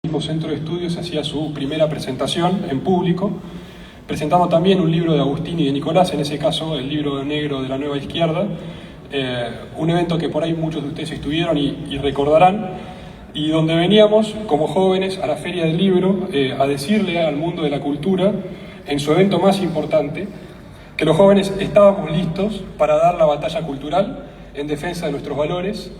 mismo centro de estudios hacía su primera presentación en público, presentando también un libro de Agustín y de Nicolás, en ese caso el libro negro de la Nueva Izquierda, un evento que por ahí muchos de ustedes estuvieron y recordarán, y donde veníamos como jóvenes a la Feria del Libro a decirle al mundo de la cultura, en su evento más importante, que los jóvenes estábamos listos para dar la batalla cultural en defensa de nuestros valores,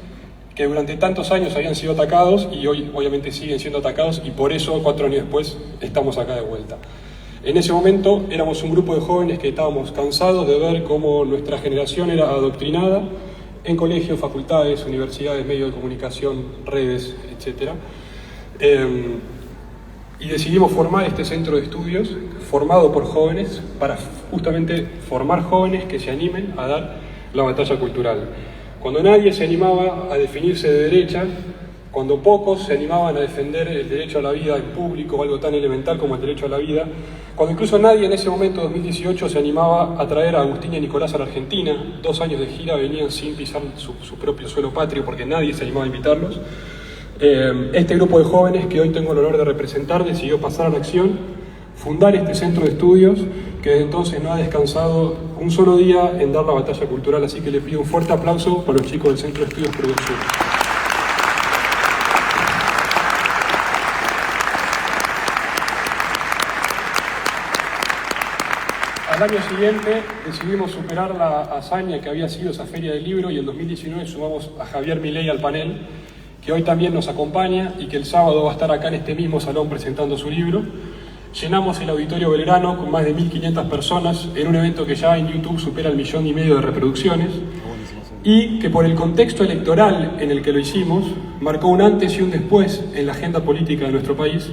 que durante tantos años habían sido atacados y hoy obviamente siguen siendo atacados, y por eso 4 años después estamos acá de vuelta. En ese momento éramos un grupo de jóvenes que estábamos cansados de ver cómo nuestra generación era adoctrinada en colegios, facultades, universidades, medios de comunicación, redes, etc. Y decidimos formar este centro de estudios formado por jóvenes para justamente formar jóvenes que se animen a dar la batalla cultural. Cuando nadie se animaba a definirse de derecha, cuando pocos se animaban a defender el derecho a la vida en público, algo tan elemental como el derecho a la vida, cuando incluso nadie en ese momento, 2018, se animaba a traer a Agustín y a Nicolás a la Argentina, 2 años de gira venían sin pisar su propio suelo patrio porque nadie se animaba a invitarlos, este grupo de jóvenes que hoy tengo el honor de representar decidió pasar a la acción, fundar este centro de estudios que desde entonces no ha descansado un solo día en dar la batalla cultural, así que le pido un fuerte aplauso para los chicos del Centro de Estudios Producción. Al año siguiente decidimos superar la hazaña que había sido esa Feria del Libro y en 2019 sumamos a Javier Milei al panel, que hoy también nos acompaña y que el sábado va a estar acá en este mismo salón presentando su libro. Llenamos el Auditorio Belgrano con más de 1.500 personas en un evento que ya en YouTube supera el 1,5 millones de reproducciones y que por el contexto electoral en el que lo hicimos marcó un antes y un después en la agenda política de nuestro país,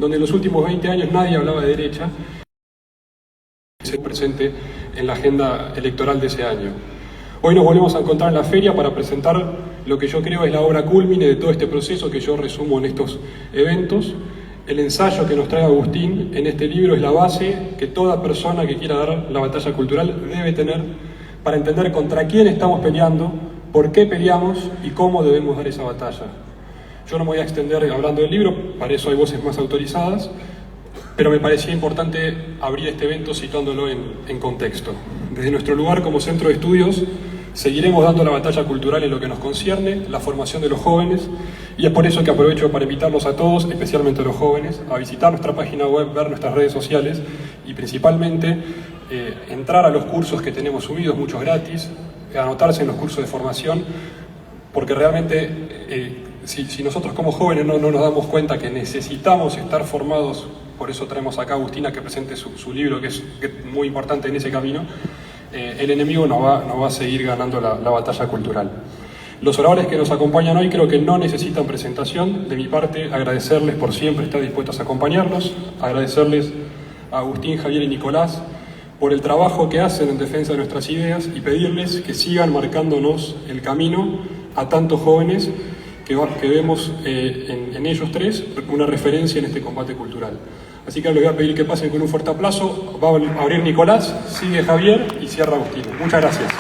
donde en los últimos 20 años nadie hablaba de derecha, se presente en la agenda electoral de ese año. Hoy nos volvemos a encontrar en la feria para presentar lo que yo creo es la obra cúlmine de todo este proceso que yo resumo en estos eventos. El ensayo que nos trae Agustín en este libro es la base que toda persona que quiera dar la batalla cultural debe tener para entender contra quién estamos peleando, por qué peleamos y cómo debemos dar esa batalla. Yo no me voy a extender hablando del libro, para eso hay voces más autorizadas, pero me parecía importante abrir este evento situándolo en contexto. Desde nuestro lugar como centro de estudios seguiremos dando la batalla cultural en lo que nos concierne, la formación de los jóvenes, y es por eso que aprovecho para invitarlos a todos, especialmente a los jóvenes, a visitar nuestra página web, ver nuestras redes sociales y principalmente entrar a los cursos que tenemos subidos, muchos gratis, anotarse en los cursos de formación, porque realmente si nosotros como jóvenes no nos damos cuenta que necesitamos estar formados, por eso traemos acá a Agustina que presente su libro, que es muy importante en ese camino, el enemigo nos va a seguir ganando la batalla cultural. Los oradores que nos acompañan hoy creo que no necesitan presentación. De mi parte, agradecerles por siempre estar dispuestos a acompañarnos, agradecerles a Agustín, Javier y Nicolás por el trabajo que hacen en defensa de nuestras ideas y pedirles que sigan marcándonos el camino a tantos jóvenes que vemos en ellos tres una referencia en este combate cultural. Así que les voy a pedir que pasen con un fuerte aplauso. Va a abrir Nicolás, sigue Javier y cierra Agustín. Muchas gracias.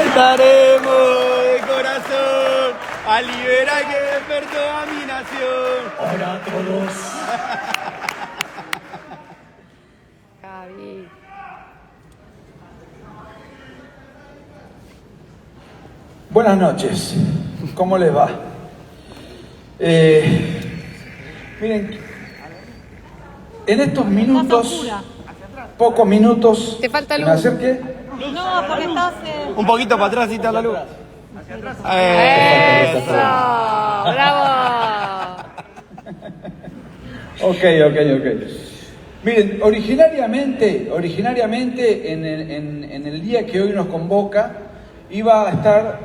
Estaremos de corazón a liberar que despertó a mi nación. Hola a todos. Javi. Buenas noches. ¿Cómo les va? Miren, en estos minutos, pocos minutos, Te falta ¿me luz. acerque? No, porque estás... Un poquito para atrás y está la luz. ¡Eso! ¡Bravo! Ok. Miren, originariamente en el día que hoy nos convoca, iba a estar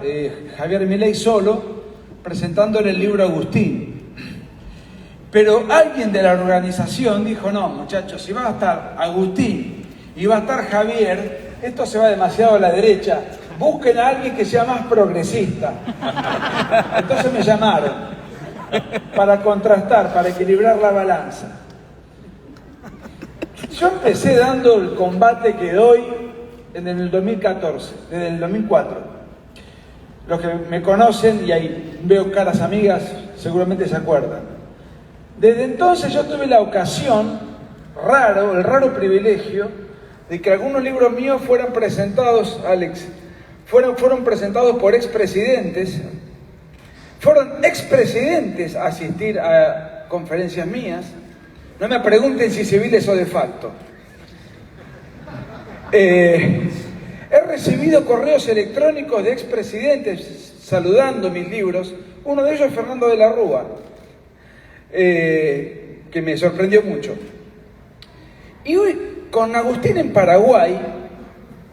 Javier Milei solo presentándole el libro a Agustín. Pero alguien de la organización dijo, no, muchachos, si va a estar Agustín y va a estar Javier, esto se va demasiado a la derecha. Busquen a alguien que sea más progresista. Entonces me llamaron para contrastar, para equilibrar la balanza. Yo empecé dando el combate que doy en el 2014, desde el 2004. Los que me conocen, y ahí veo caras amigas, seguramente se acuerdan. Desde entonces yo tuve la ocasión, el raro privilegio, de que algunos libros míos fueran presentados, Alex, fueron presentados por expresidentes. Fueron expresidentes a asistir a conferencias mías. No me pregunten si civiles o de facto. He recibido correos electrónicos de expresidentes saludando mis libros. Uno de ellos es Fernando de la Rúa, que me sorprendió mucho. Y hoy, con Agustín en Paraguay,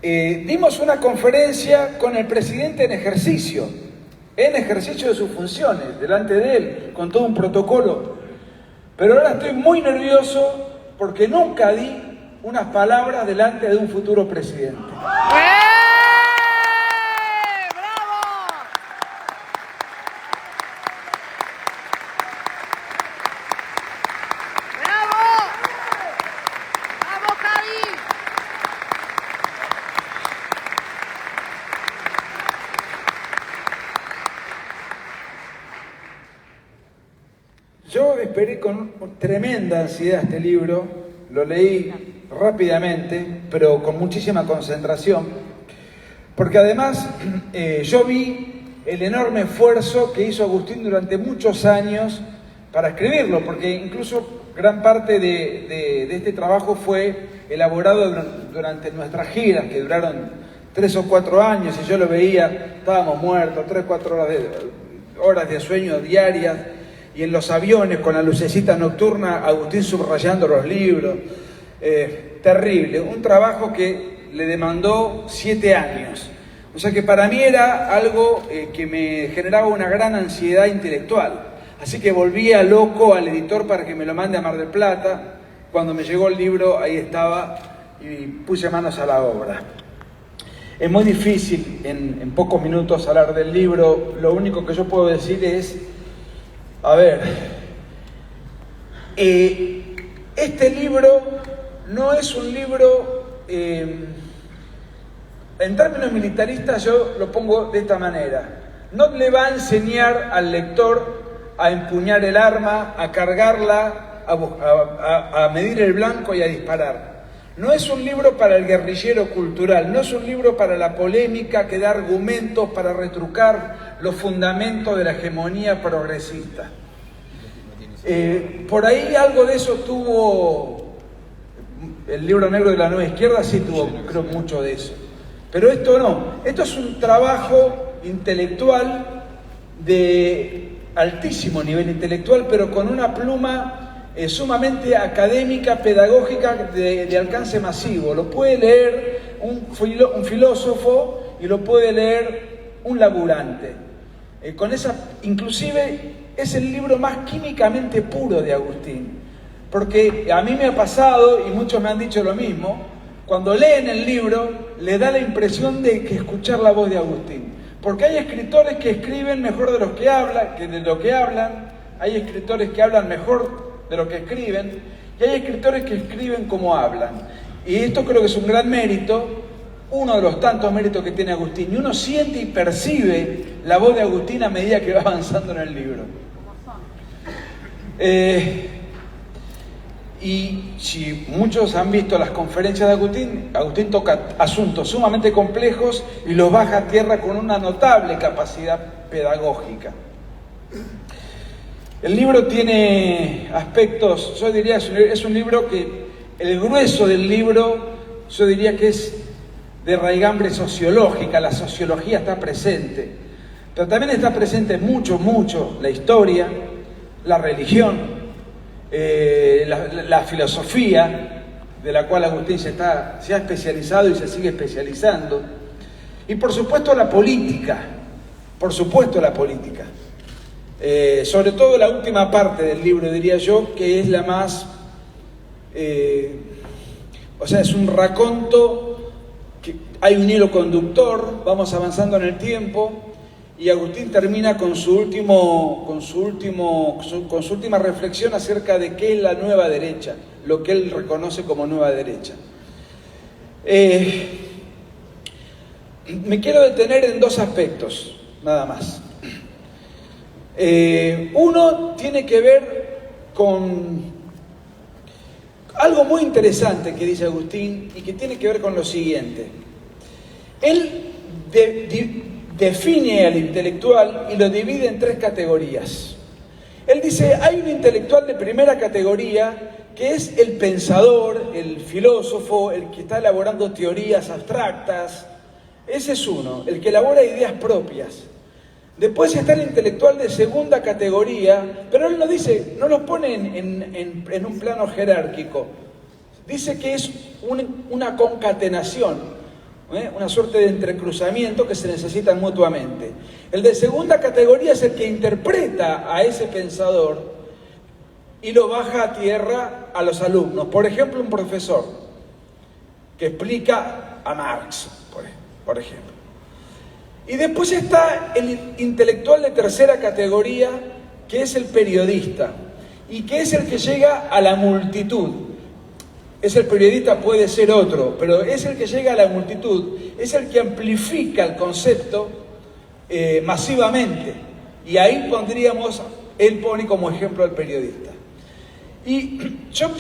dimos una conferencia con el presidente en ejercicio de sus funciones, delante de él, con todo un protocolo. Pero ahora estoy muy nervioso porque nunca di unas palabras delante de un futuro presidente. Yo esperé con tremenda ansiedad este libro, lo leí rápidamente, pero con muchísima concentración, porque además yo vi el enorme esfuerzo que hizo Agustín durante muchos años para escribirlo, porque incluso gran parte de este trabajo fue elaborado durante nuestras giras, que duraron 3 o 4 años, y yo lo veía, estábamos muertos, 3 o 4 horas de sueño diarias, y en los aviones con la lucecita nocturna, Agustín subrayando los libros. Terrible, un trabajo que le demandó 7 años. O sea que para mí era algo que me generaba una gran ansiedad intelectual. Así que volvía loco al editor para que me lo mande a Mar del Plata. Cuando me llegó el libro, ahí estaba y puse manos a la obra. Es muy difícil en pocos minutos hablar del libro. Lo único que yo puedo decir es, a ver, este libro no es un libro, en términos militaristas yo lo pongo de esta manera, no le va a enseñar al lector a empuñar el arma, a cargarla, a medir el blanco y a disparar. No es un libro para el guerrillero cultural, no es un libro para la polémica que da argumentos para retrucar los fundamentos de la hegemonía progresista. Por ahí algo de eso tuvo el libro negro de la nueva izquierda, sí tuvo, creo, mucho de eso. Pero esto no, esto es un trabajo intelectual de altísimo nivel intelectual, pero con una pluma sumamente académica, pedagógica, de alcance masivo. Lo puede leer un filósofo y lo puede leer un laburante. Inclusive es el libro más químicamente puro de Agustín, porque a mí me ha pasado, y muchos me han dicho lo mismo, cuando leen el libro le da la impresión de que escuchar la voz de Agustín, porque hay escritores que escriben mejor de lo que hablan, hay escritores que hablan mejor de lo que escriben, y hay escritores que escriben como hablan. Y esto creo que es un gran mérito, uno de los tantos méritos que tiene Agustín, y uno siente y percibe la voz de Agustín a medida que va avanzando en el libro. Y si muchos han visto las conferencias de Agustín, Agustín toca asuntos sumamente complejos y los baja a tierra con una notable capacidad pedagógica. El libro tiene aspectos, yo diría, es un libro que, el grueso del libro, yo diría que es de raigambre sociológica, la sociología está presente, pero también está presente mucho la historia, la religión, la filosofía, de la cual Agustín se ha especializado y se sigue especializando, y por supuesto la política, sobre todo la última parte del libro, diría yo, que es la más, es un raconto, que hay un hilo conductor, vamos avanzando en el tiempo, y Agustín termina con su última reflexión acerca de qué es la nueva derecha, lo que él reconoce como nueva derecha. Me quiero detener en dos aspectos, nada más. Uno tiene que ver con algo muy interesante que dice Agustín y que tiene que ver con lo siguiente. Él define al intelectual y lo divide en tres categorías. Él dice, hay un intelectual de primera categoría que es el pensador, el filósofo, el que está elaborando teorías abstractas. Ese es uno, el que elabora ideas propias. Después está el intelectual de segunda categoría, pero él no dice, no los pone en un plano jerárquico. Dice que es una concatenación, una suerte de entrecruzamiento que se necesitan mutuamente. El de segunda categoría es el que interpreta a ese pensador y lo baja a tierra a los alumnos. Por ejemplo, un profesor que explica a Marx, por ejemplo. Y después está el intelectual de tercera categoría, que es el periodista, y que es el que llega a la multitud. Es el periodista, puede ser otro, pero es el que llega a la multitud, es el que amplifica el concepto masivamente. Y ahí él pone como ejemplo al periodista. Y yo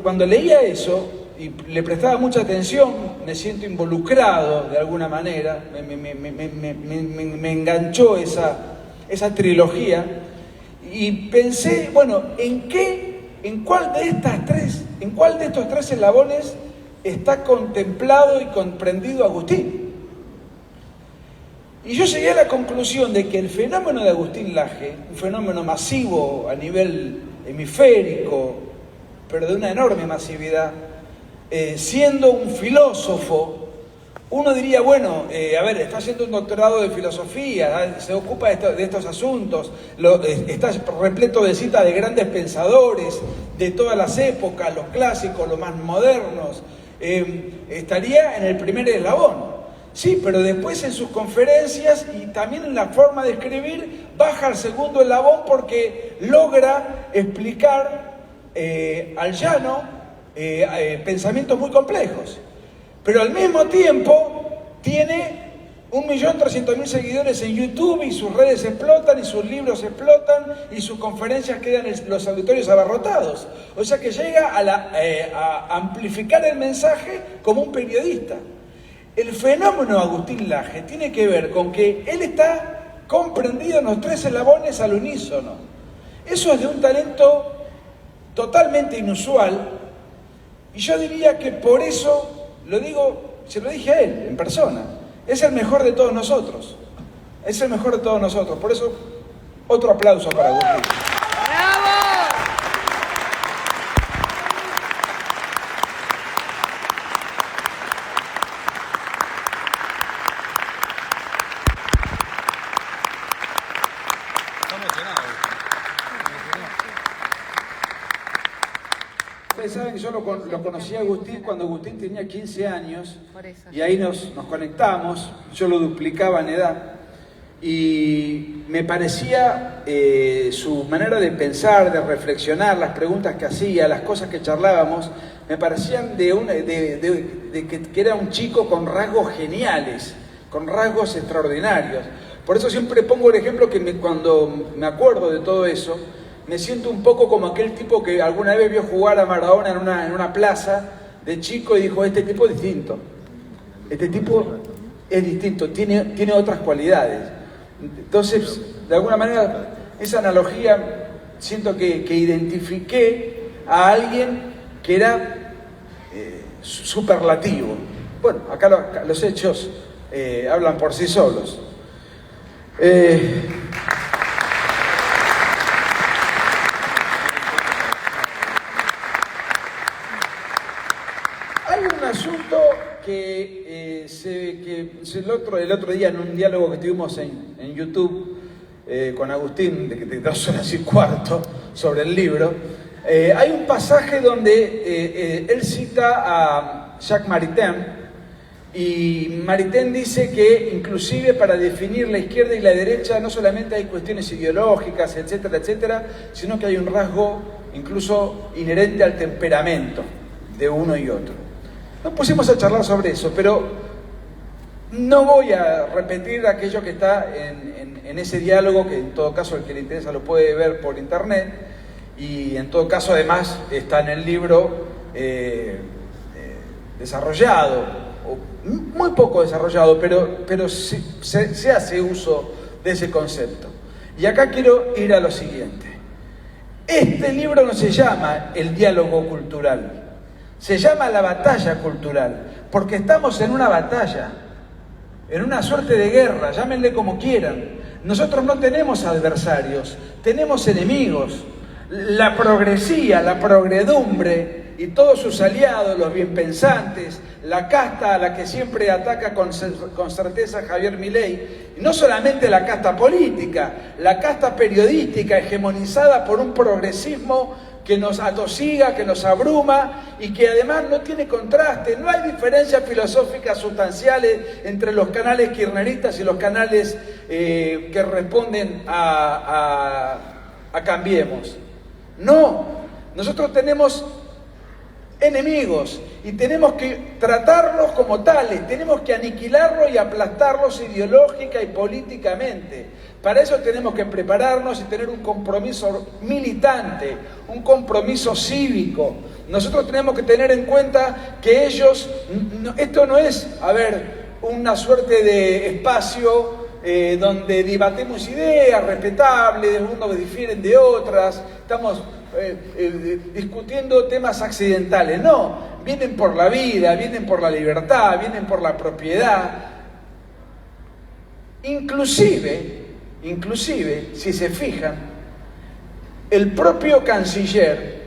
cuando leía eso, y le prestaba mucha atención, me siento involucrado de alguna manera, me enganchó esa trilogía, y pensé, bueno, ¿en cuál de estos tres eslabones está contemplado y comprendido Agustín? Y yo llegué a la conclusión de que el fenómeno de Agustín Laje, un fenómeno masivo a nivel hemisférico, pero de una enorme masividad, siendo un filósofo, uno diría, bueno, está haciendo un doctorado de filosofía, se ocupa de estos asuntos, está repleto de citas de grandes pensadores de todas las épocas, los clásicos, los más modernos, estaría en el primer eslabón. Sí, pero después en sus conferencias y también en la forma de escribir, baja al segundo eslabón porque logra explicar al llano pensamientos muy complejos. Pero al mismo tiempo tiene 1.300.000 seguidores en YouTube y sus redes explotan y sus libros explotan y sus conferencias quedan en los auditorios abarrotados. O sea que llega a amplificar el mensaje como un periodista. El fenómeno Agustín Laje tiene que ver con que él está comprendido en los tres eslabones al unísono. Eso es de un talento totalmente inusual, y yo diría que por eso, se lo dije a él en persona, es el mejor de todos nosotros. Es el mejor de todos nosotros. Por eso, otro aplauso para Agustín. Ustedes saben que yo lo conocí a Agustín cuando Agustín tenía 15 años y ahí nos conectamos, yo lo duplicaba en edad y me parecía su manera de pensar, de reflexionar, las preguntas que hacía, las cosas que charlábamos, me parecían que era un chico con rasgos geniales, con rasgos extraordinarios. Por eso siempre pongo el ejemplo que cuando me acuerdo de todo eso, me siento un poco como aquel tipo que alguna vez vio jugar a Maradona en una plaza de chico y dijo, este tipo es distinto. Este tipo es distinto, tiene otras cualidades. Entonces, de alguna manera, esa analogía, siento que identifiqué a alguien que era superlativo. Bueno, acá los hechos hablan por sí solos. un asunto que, el otro día en un diálogo que tuvimos en YouTube con Agustín, de 2 horas y cuarto, sobre el libro, hay un pasaje donde él cita a Jacques Maritain, y Maritain dice que inclusive para definir la izquierda y la derecha no solamente hay cuestiones ideológicas, etcétera, etcétera, sino que hay un rasgo incluso inherente al temperamento de uno y otro. Nos pusimos a charlar sobre eso, pero no voy a repetir aquello que está en ese diálogo, que en todo caso el que le interesa lo puede ver por internet, y en todo caso además está en el libro desarrollado, muy poco desarrollado, pero se hace uso de ese concepto. Y acá quiero ir a lo siguiente. Este libro no se llama El diálogo cultural, se llama La batalla cultural, porque estamos en una batalla, en una suerte de guerra, llámenle como quieran. Nosotros no tenemos adversarios, tenemos enemigos. La progresía, la progredumbre y todos sus aliados, los bienpensantes, la casta a la que siempre ataca con certeza Javier Milei, y no solamente la casta política, la casta periodística hegemonizada por un progresismo que nos atosiga, que nos abruma y que además no tiene contraste. No hay diferencias filosóficas sustanciales entre los canales kirchneristas y los canales que responden a Cambiemos. No, nosotros tenemos enemigos y tenemos que tratarlos como tales, tenemos que aniquilarlos y aplastarlos ideológica y políticamente. Para eso tenemos que prepararnos y tener un compromiso militante, un compromiso cívico. Nosotros tenemos que tener en cuenta que ellos, esto no es, una suerte de espacio donde debatimos ideas respetables, unos difieren de otras, estamos discutiendo temas accidentales. No, vienen por la vida, vienen por la libertad, vienen por la propiedad. Inclusive, si se fijan, el propio canciller,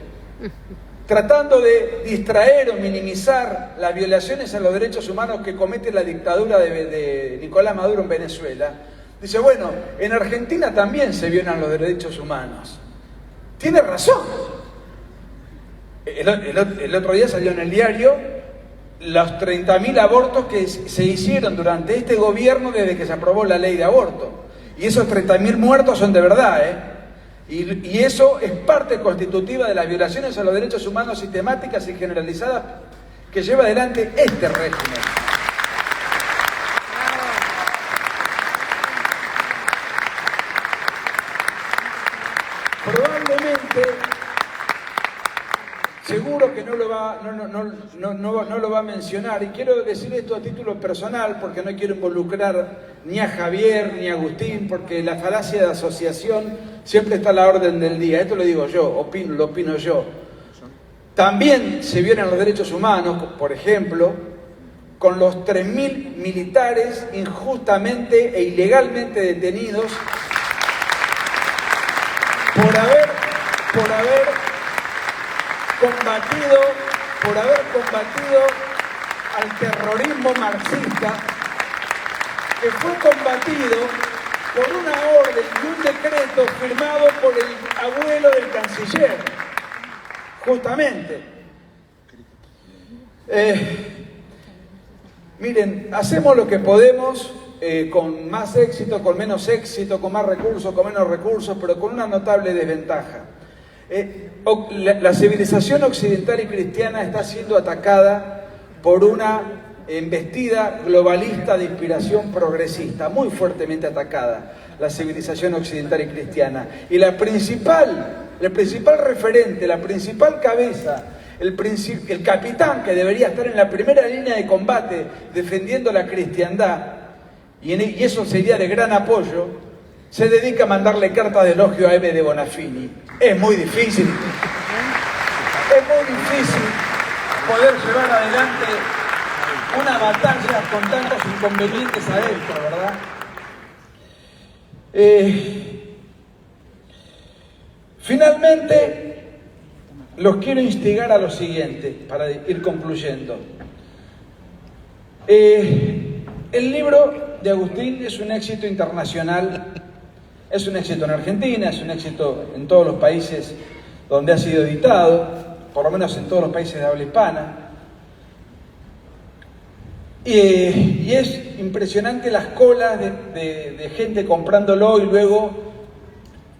tratando de distraer o minimizar las violaciones a los derechos humanos que comete la dictadura de Nicolás Maduro en Venezuela, dice, bueno, en Argentina también se violan los derechos humanos. Tiene razón. El otro día salió en el diario los 30.000 abortos que se hicieron durante este gobierno desde que se aprobó la ley de aborto. Y esos 30.000 muertos son de verdad, Y eso es parte constitutiva de las violaciones a los derechos humanos sistemáticas y generalizadas que lleva adelante este régimen. Probablemente, seguro que no lo va a mencionar, y quiero decir esto a título personal porque no quiero involucrar ni a Javier ni a Agustín, porque la falacia de asociación siempre está a la orden del día. Esto lo digo yo, lo opino yo. También se violan los derechos humanos, por ejemplo, con los 3.000 militares injustamente e ilegalmente detenidos por haber combatido al terrorismo marxista, que fue combatido por una orden y un decreto firmado por el abuelo del canciller, justamente. Miren, hacemos lo que podemos, con más éxito, con menos éxito, con más recursos, con menos recursos, pero con una notable desventaja. La civilización occidental y cristiana está siendo atacada por una embestida globalista de inspiración progresista, muy fuertemente atacada, la civilización occidental y cristiana. Y el principal referente, la principal cabeza, el capitán que debería estar en la primera línea de combate defendiendo la cristiandad, y eso sería de gran apoyo, se dedica a mandarle cartas de elogio a M. de Bonafini. Es muy difícil poder llevar adelante una batalla con tantos inconvenientes adentro, ¿verdad? Finalmente, los quiero instigar a lo siguiente, para ir concluyendo. El libro de Agustín es un éxito internacional, es un éxito en Argentina, es un éxito en todos los países donde ha sido editado, por lo menos en todos los países de habla hispana. Y es impresionante las colas de gente comprándolo y luego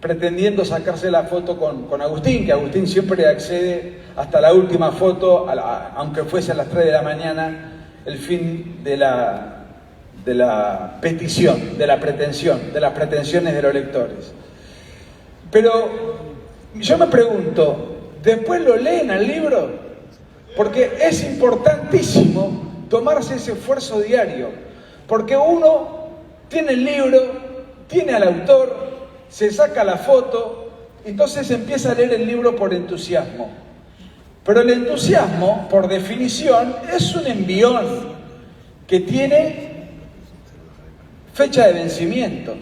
pretendiendo sacarse la foto con Agustín, que Agustín siempre accede hasta la última foto, aunque fuese a las 3 de la mañana, el fin de la petición, de la pretensión, de las pretensiones de los lectores. Pero yo me pregunto, ¿después lo leen al libro? Porque es importantísimo tomarse ese esfuerzo diario, porque uno tiene el libro, tiene al autor, se saca la foto, entonces empieza a leer el libro por entusiasmo. Pero el entusiasmo, por definición, es un envión que tiene fecha de vencimiento.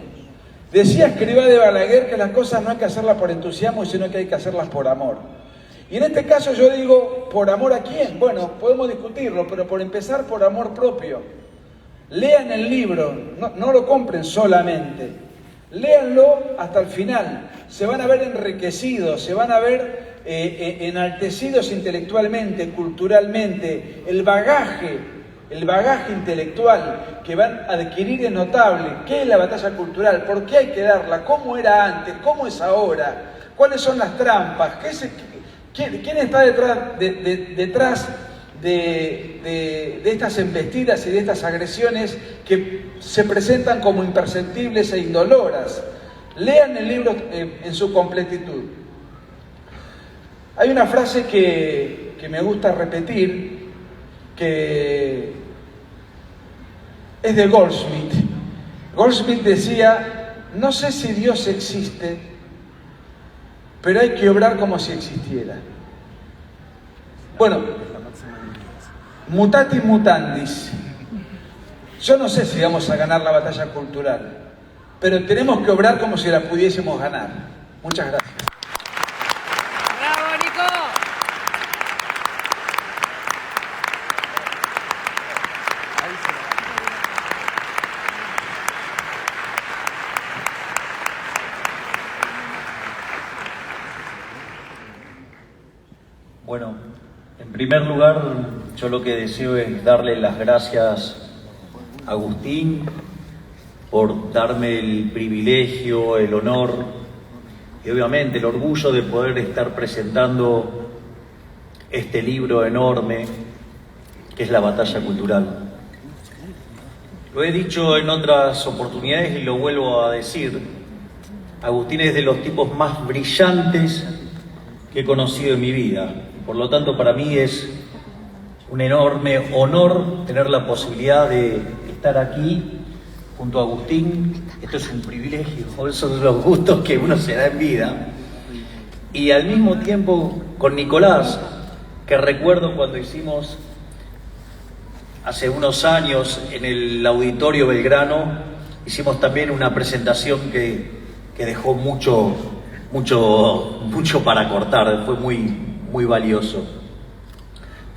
Decía Escrivá de Balaguer que las cosas no hay que hacerlas por entusiasmo, sino que hay que hacerlas por amor. Y en este caso yo digo, ¿por amor a quién? Bueno, podemos discutirlo, pero por empezar, por amor propio. Lean el libro, no lo compren solamente. Léanlo hasta el final. Se van a ver enriquecidos, se van a ver enaltecidos intelectualmente, culturalmente. El bagaje intelectual que van a adquirir es notable. ¿Qué es la batalla cultural? ¿Por qué hay que darla? ¿Cómo era antes? ¿Cómo es ahora? ¿Cuáles son las trampas? ¿Quién está detrás de estas embestidas y de estas agresiones que se presentan como imperceptibles e indoloras? Lean el libro en su completitud. Hay una frase que me gusta repetir, que es de Goldsmith. Goldsmith decía, no sé si Dios existe, pero hay que obrar como si existiera. Bueno, mutatis mutandis. Yo no sé si vamos a ganar la batalla cultural, pero tenemos que obrar como si la pudiésemos ganar. Muchas gracias. ¡Bravo, Nico! Bueno, en primer lugar, yo lo que deseo es darle las gracias a Agustín por darme el privilegio, el honor y obviamente el orgullo de poder estar presentando este libro enorme que es La Batalla Cultural. Lo he dicho en otras oportunidades y lo vuelvo a decir. Agustín es de los tipos más brillantes que he conocido en mi vida. Por lo tanto, para mí es un enorme honor tener la posibilidad de estar aquí junto a Agustín. Esto es un privilegio, esos son los gustos que uno se da en vida. Y al mismo tiempo con Nicolás, que recuerdo cuando hicimos hace unos años en el Auditorio Belgrano, hicimos también una presentación que dejó mucho para cortar, fue muy valioso.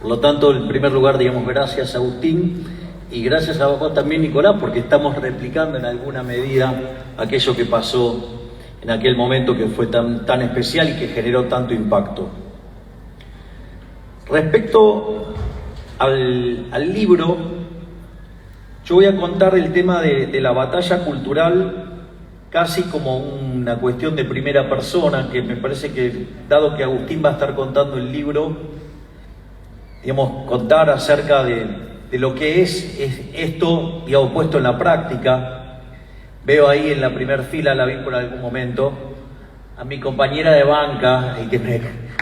Por lo tanto, en primer lugar, digamos gracias a Agustín y gracias a vos también, Nicolás, porque estamos replicando en alguna medida aquello que pasó en aquel momento que fue tan especial y que generó tanto impacto. Respecto al libro, yo voy a contar el tema de la batalla cultural casi como una cuestión de primera persona, que me parece que, dado que Agustín va a estar contando el libro, digamos, contar acerca de lo que es esto, digamos, puesto en la práctica. Veo ahí en la primera fila, la vi por algún momento, a mi compañera de banca,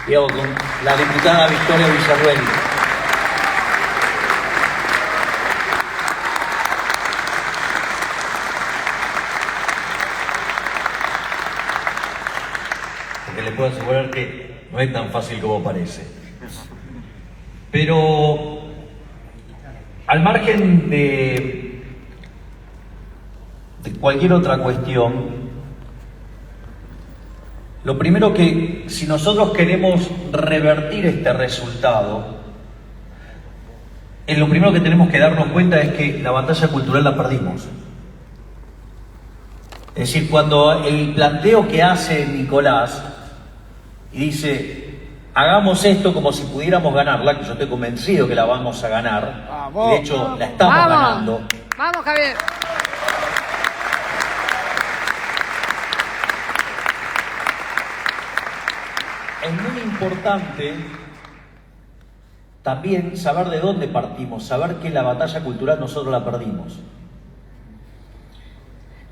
digamos, con la diputada Victoria Villarruel. Le puedo asegurar que no es tan fácil como parece. Pero al margen de cualquier otra cuestión, lo primero que, si nosotros queremos revertir este resultado, lo primero que tenemos que darnos cuenta es que la batalla cultural la perdimos. Es decir, cuando el planteo que hace Nicolás y dice, hagamos esto como si pudiéramos ganarla, que yo estoy convencido que la vamos a ganar, y de hecho la estamos ganando. Vamos, Javier. Es muy importante también saber de dónde partimos, saber que la batalla cultural nosotros la perdimos.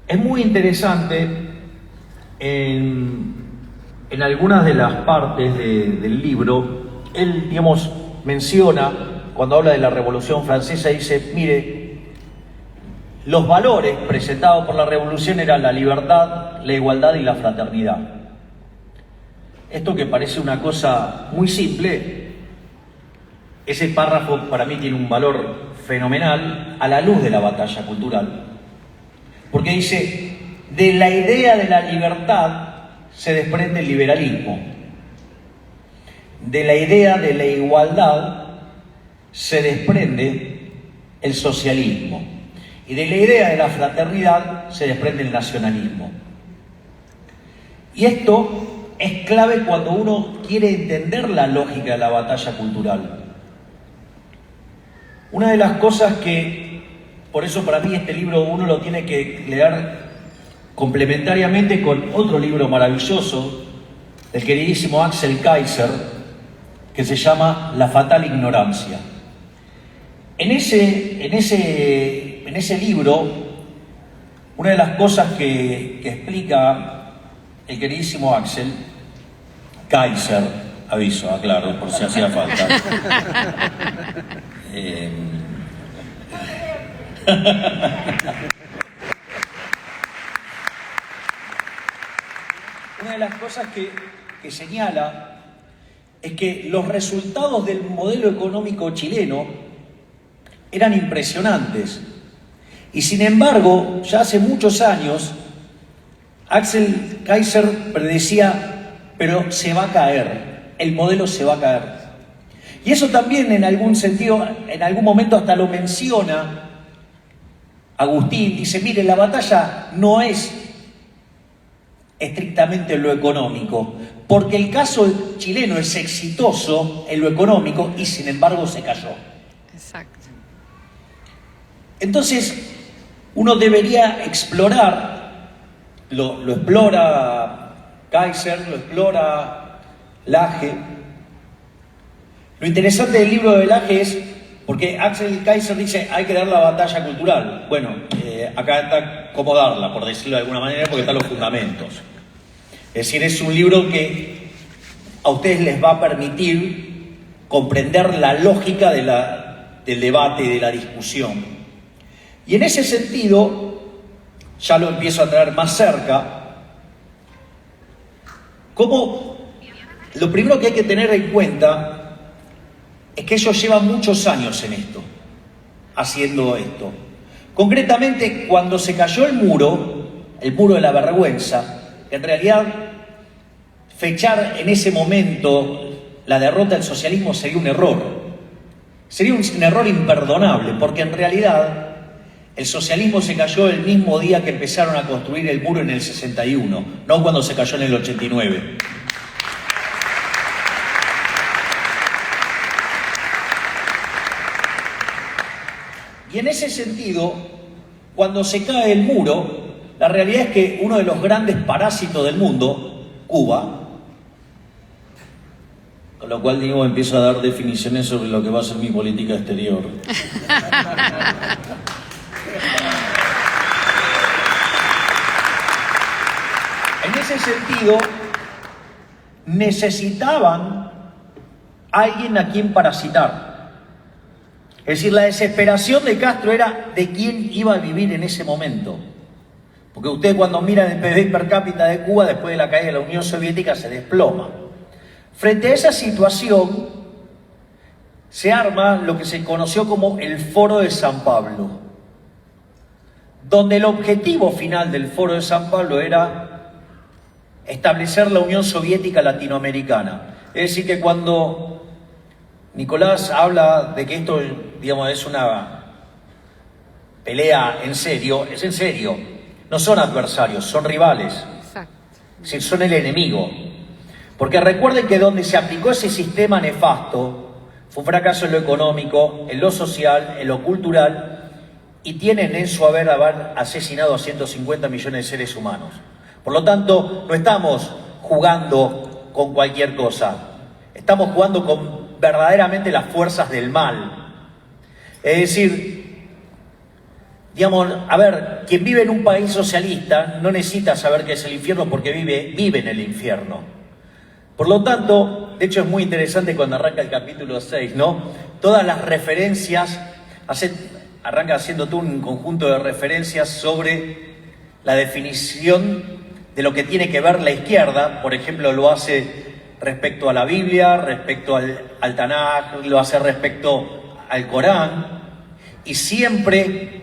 Es muy interesante en algunas de las partes del libro, él, digamos, menciona, cuando habla de la Revolución Francesa, dice, mire, los valores presentados por la Revolución eran la libertad, la igualdad y la fraternidad. Esto que parece una cosa muy simple, ese párrafo para mí tiene un valor fenomenal a la luz de la batalla cultural. Porque dice, de la idea de la libertad se desprende el liberalismo. De la idea de la igualdad se desprende el socialismo. Y de la idea de la fraternidad se desprende el nacionalismo. Y esto es clave cuando uno quiere entender la lógica de la batalla cultural. Una de las cosas que, por eso para mí este libro uno lo tiene que leer complementariamente con otro libro maravilloso del queridísimo Axel Kaiser, que se llama La fatal ignorancia. En ese libro, una de las cosas que explica el queridísimo Axel Kaiser, aviso, aclaro, por si hacía falta. Una de las cosas que señala es que los resultados del modelo económico chileno eran impresionantes. Y sin embargo, ya hace muchos años, Axel Kaiser predecía, pero se va a caer, el modelo se va a caer. Y eso también en algún sentido, en algún momento hasta lo menciona Agustín, dice, mire, la batalla no es estrictamente lo económico, porque el caso chileno es exitoso en lo económico y sin embargo se cayó. Exacto. Entonces, uno debería explorar, lo explora Kaiser, lo explora Lage. Lo interesante del libro de Lage es, porque Axel Kaiser dice, hay que dar la batalla cultural. Bueno, acá está cómo darla, por decirlo de alguna manera, porque están los fundamentos. Es decir, es un libro que a ustedes les va a permitir comprender la lógica del debate y de la discusión. Y en ese sentido, ya lo empiezo a traer más cerca, como lo primero que hay que tener en cuenta es que ellos llevan muchos años en esto, haciendo esto. Concretamente, cuando se cayó el muro de la vergüenza, en realidad fechar en ese momento la derrota del socialismo sería un error. Sería un error imperdonable, porque en realidad el socialismo se cayó el mismo día que empezaron a construir el muro en el 61, no cuando se cayó en el 89. Y en ese sentido, cuando se cae el muro, la realidad es que uno de los grandes parásitos del mundo, Cuba, con lo cual digo, empiezo a dar definiciones sobre lo que va a ser mi política exterior. En ese sentido, necesitaban alguien a quien parasitar. Es decir, la desesperación de Castro era de quién iba a vivir en ese momento. Porque usted cuando mira el PIB per cápita de Cuba después de la caída de la Unión Soviética se desploma. Frente a esa situación se arma lo que se conoció como el Foro de San Pablo, donde el objetivo final del Foro de San Pablo era establecer la Unión Soviética Latinoamericana. Es decir, que cuando Nicolás habla de que esto, digamos, es una pelea en serio. Es en serio. No son adversarios, son rivales. Exacto. Es decir, son el enemigo. Porque recuerden que donde se aplicó ese sistema nefasto fue un fracaso en lo económico, en lo social, en lo cultural, y tienen en su haber asesinado a 150 millones de seres humanos. Por lo tanto, no estamos jugando con cualquier cosa. Estamos jugando con verdaderamente las fuerzas del mal. Es decir, digamos, a ver, quien vive en un país socialista no necesita saber qué es el infierno porque vive en el infierno. Por lo tanto, de hecho es muy interesante cuando arranca el capítulo 6, ¿no? Todas las referencias, arranca haciendo todo un conjunto de referencias sobre la definición de lo que tiene que ver la izquierda. Por ejemplo, lo hace respecto a la Biblia, respecto al Tanaj, lo hace respecto al Corán, y siempre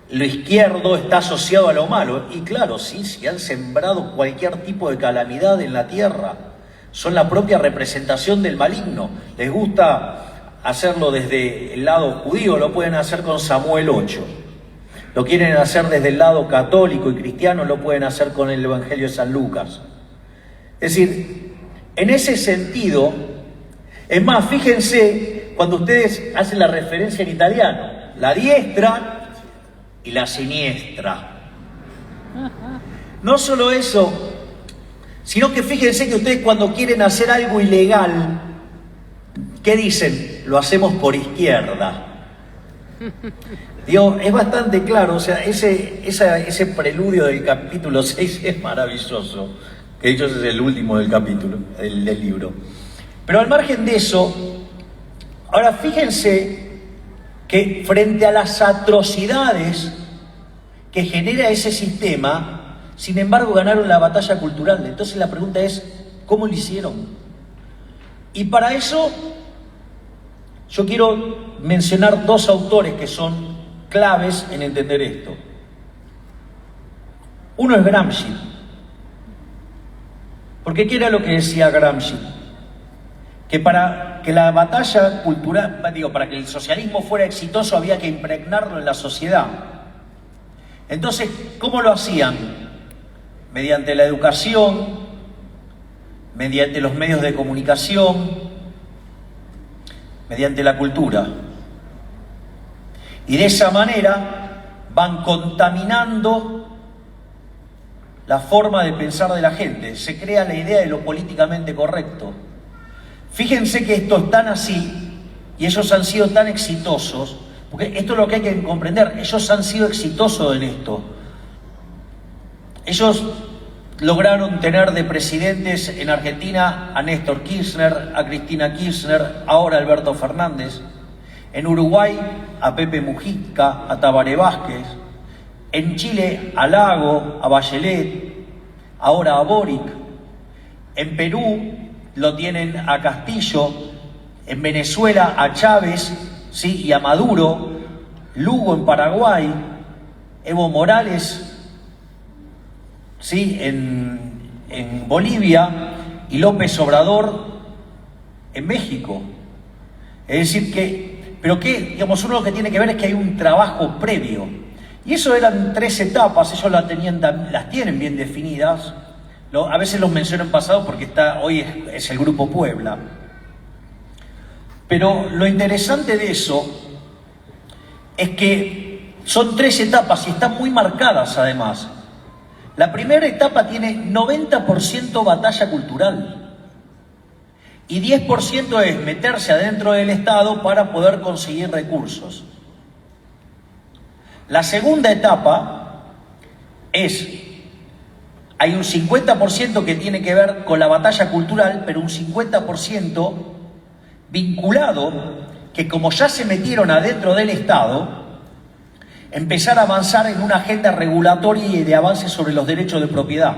lo izquierdo está asociado a lo malo. Y claro, sí, si han sembrado cualquier tipo de calamidad en la tierra, son la propia representación del maligno. Les gusta hacerlo desde el lado judío, lo pueden hacer con Samuel 8. Lo quieren hacer desde el lado católico y cristiano, lo pueden hacer con el Evangelio de San Lucas. Es decir, en ese sentido, es más, fíjense cuando ustedes hacen la referencia en italiano, la diestra y la siniestra. No solo eso, sino que fíjense que ustedes cuando quieren hacer algo ilegal, ¿qué dicen? Lo hacemos por izquierda. Digo, es bastante claro, o sea, ese preludio del capítulo 6 es maravilloso, que de hecho es el último del capítulo, del libro. Pero al margen de eso, ahora fíjense que frente a las atrocidades que genera ese sistema, sin embargo ganaron la batalla cultural. Entonces la pregunta es, ¿cómo lo hicieron? Y para eso yo quiero mencionar dos autores que son claves en entender esto. Uno es Gramsci. Porque ¿qué era lo que decía Gramsci? Que para que la batalla cultural, para que el socialismo fuera exitoso había que impregnarlo en la sociedad. Entonces, ¿cómo lo hacían? Mediante la educación, mediante los medios de comunicación, mediante la cultura. Y de esa manera van contaminando la forma de pensar de la gente. Se crea la idea de lo políticamente correcto. Fíjense que esto es tan así y ellos han sido tan exitosos, porque esto es lo que hay que comprender, ellos han sido exitosos en esto. Ellos lograron tener de presidentes en Argentina a Néstor Kirchner, a Cristina Kirchner, ahora a Alberto Fernández. En Uruguay a Pepe Mujica, a Tabaré Vázquez. En Chile a Lago, a Bachelet, ahora a Boric. En Perú lo tienen a Castillo. En Venezuela a Chávez, ¿sí? Y a Maduro. Lugo en Paraguay. Evo Morales, ¿sí? En Bolivia. Y López Obrador en México. Es decir que, pero que, digamos, uno lo que tiene que ver es que hay un trabajo previo. Y eso eran 3 etapas, ellos las tienen bien definidas. A veces los menciono en pasado porque hoy es el Grupo Puebla. Pero lo interesante de eso es que son 3 etapas y están muy marcadas además. La primera etapa tiene 90% batalla cultural. Y 10% es meterse adentro del Estado para poder conseguir recursos. La segunda etapa hay un 50% que tiene que ver con la batalla cultural, pero un 50% vinculado, que como ya se metieron adentro del Estado, empezar a avanzar en una agenda regulatoria y de avance sobre los derechos de propiedad.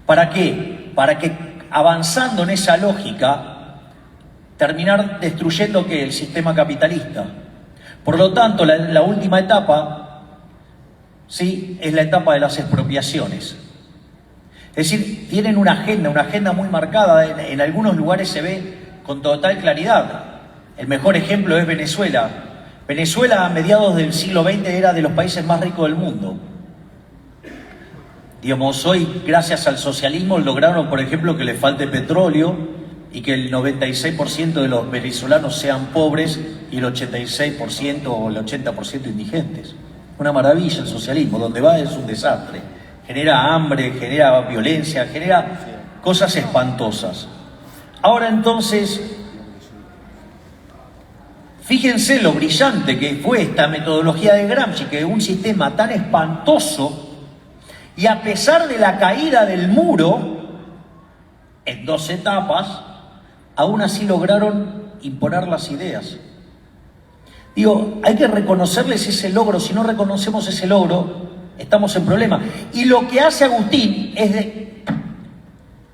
¿Para qué? Para que avanzando en esa lógica, terminar destruyendo ¿qué? El sistema capitalista. Por lo tanto, la última etapa, ¿sí? Es la etapa de las expropiaciones. Es decir, tienen una agenda muy marcada. En algunos lugares se ve con total claridad. El mejor ejemplo es Venezuela. Venezuela a mediados del siglo XX era de los países más ricos del mundo. Digamos, hoy, gracias al socialismo, lograron, por ejemplo, que les falte petróleo y que el 96% de los venezolanos sean pobres y el 86% o el 80% indigentes. Una maravilla el socialismo, donde va es un desastre. Genera hambre, genera violencia, genera cosas espantosas. Ahora entonces, fíjense lo brillante que fue esta metodología de Gramsci, que un sistema tan espantoso, y a pesar de la caída del muro, en 2 etapas, aún así lograron imponer las ideas. Digo, hay que reconocerles ese logro. Si no reconocemos ese logro, estamos en problema. Y lo que hace Agustín es de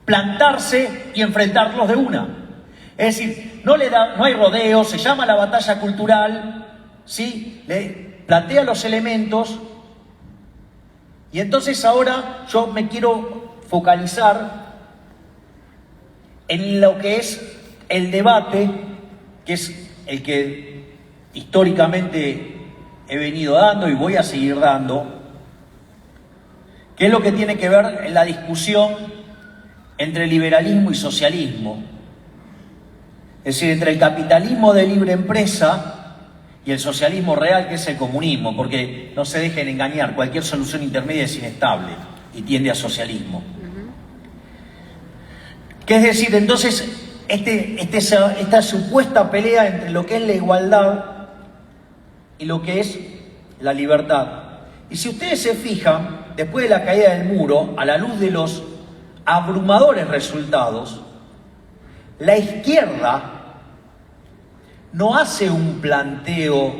plantarse y enfrentarlos de una. Es decir, no hay rodeo, se llama la batalla cultural, ¿sí? Le plantea los elementos. Y entonces ahora yo me quiero focalizar en lo que es el debate, que es el que históricamente he venido dando y voy a seguir dando, que es lo que tiene que ver en la discusión entre liberalismo y socialismo. Es decir, entre el capitalismo de libre empresa y el socialismo real, que es el comunismo, porque no se dejen engañar, cualquier solución intermedia es inestable y tiende a socialismo. Que es decir, entonces, esta supuesta pelea entre lo que es la igualdad y lo que es la libertad. Y si ustedes se fijan, después de la caída del muro, a la luz de los abrumadores resultados, la izquierda no hace un planteo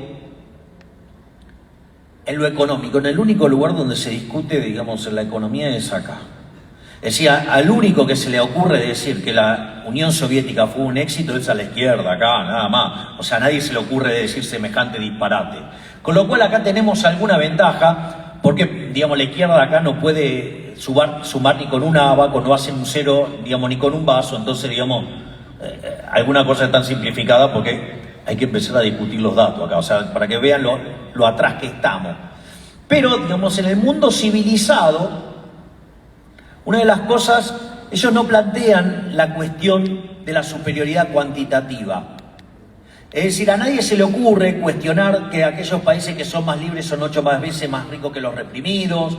en lo económico. En el único lugar donde se discute, digamos, en la economía es acá. Es decir, al único que se le ocurre decir que la Unión Soviética fue un éxito es a la izquierda, acá, nada más. O sea, a nadie se le ocurre decir semejante disparate. Con lo cual acá tenemos alguna ventaja, porque, digamos, la izquierda acá no puede sumar ni con una abaco, no hacen un cero, digamos, ni con un vaso. Entonces, digamos, alguna cosa es tan simplificada porque hay que empezar a discutir los datos acá, o sea, para que vean lo atrás que estamos. Pero, digamos, en el mundo civilizado, una de las cosas, ellos no plantean la cuestión de la superioridad cuantitativa. Es decir, a nadie se le ocurre cuestionar que aquellos países que son más libres son 8 veces más ricos que los reprimidos,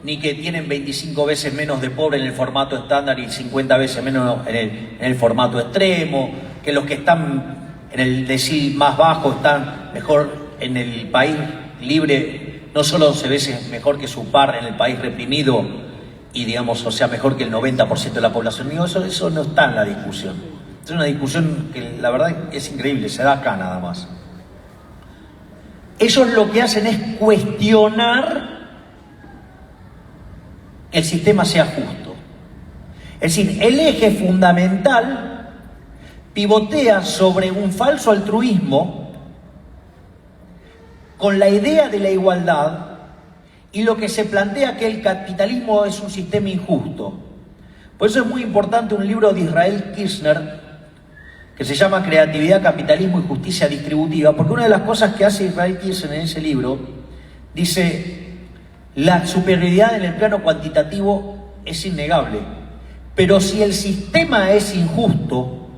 ni que tienen 25 veces menos de pobre en el formato estándar y 50 veces menos en el formato extremo, que los que están en el decil más bajo están mejor en el país libre, no solo 11 veces mejor que su par en el país reprimido y, digamos, o sea, mejor que el 90% de la población. Digo, eso no está en la discusión. Es una discusión que la verdad es increíble, se da acá nada más. Ellos lo que hacen es cuestionar que el sistema sea justo. Es decir, el eje fundamental pivotea sobre un falso altruismo con la idea de la igualdad y lo que se plantea que el capitalismo es un sistema injusto. Por eso es muy importante un libro de Israel Kirzner que se llama Creatividad, Capitalismo y Justicia Distributiva, porque una de las cosas que hace Israel Kirzner en ese libro dice: la superioridad en el plano cuantitativo es innegable, pero si el sistema es injusto,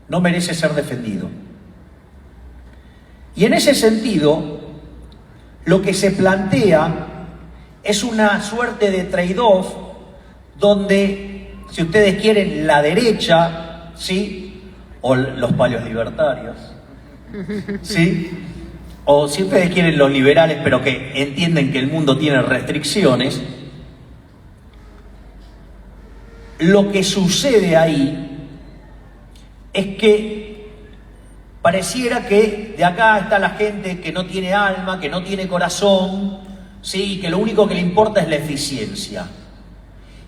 no merece ser defendido. Y en ese sentido, lo que se plantea es una suerte de trade-off donde, si ustedes quieren, la derecha, ¿sí?, o los palios libertarios, ¿sí?, o si ustedes quieren los liberales, pero que entienden que el mundo tiene restricciones, lo que sucede ahí es que pareciera que de acá está la gente que no tiene alma, que no tiene corazón, ¿sí?, y que lo único que le importa es la eficiencia.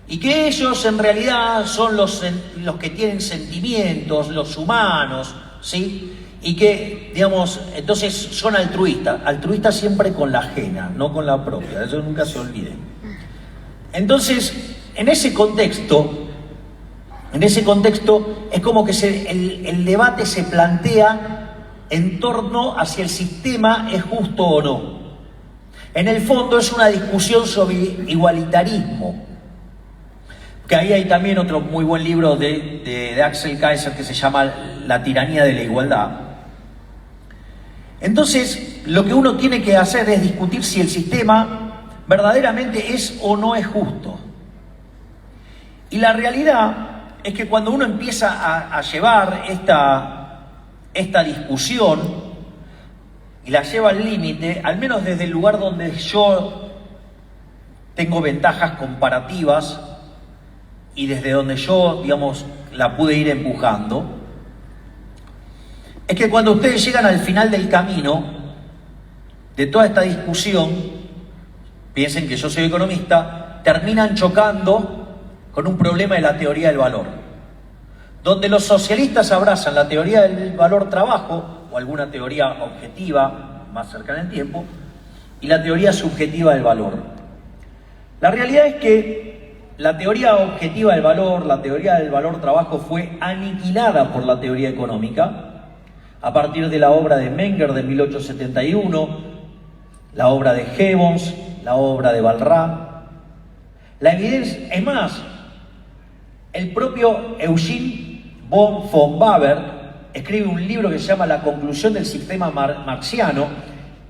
Y que ellos en realidad son los que tienen sentimientos, los humanos, ¿sí?, y que, digamos, entonces son altruistas siempre con la ajena, no con la propia, eso nunca se olviden. Entonces, en ese contexto es como que el debate se plantea en torno a si el sistema es justo o no. En el fondo es una discusión sobre igualitarismo. Que ahí hay también otro muy buen libro de Axel Kaiser que se llama La tiranía de la igualdad. Entonces, lo que uno tiene que hacer es discutir si el sistema verdaderamente es o no es justo. Y la realidad es que cuando uno empieza a llevar esta discusión y la lleva al límite, al menos desde el lugar donde yo tengo ventajas comparativas y desde donde yo, digamos, la pude ir empujando, es que cuando ustedes llegan al final del camino de toda esta discusión, piensen que yo soy economista, terminan chocando con un problema de la teoría del valor, donde los socialistas abrazan la teoría del valor trabajo o alguna teoría objetiva más cercana en tiempo y la teoría subjetiva del valor. La realidad es que la teoría objetiva del valor, la teoría del valor trabajo fue aniquilada por la teoría económica a partir de la obra de Menger de 1871, la obra de Gibbons, la obra de Walras. La evidencia, es más, el propio Eugene von Baber escribe un libro que se llama La conclusión del sistema marxiano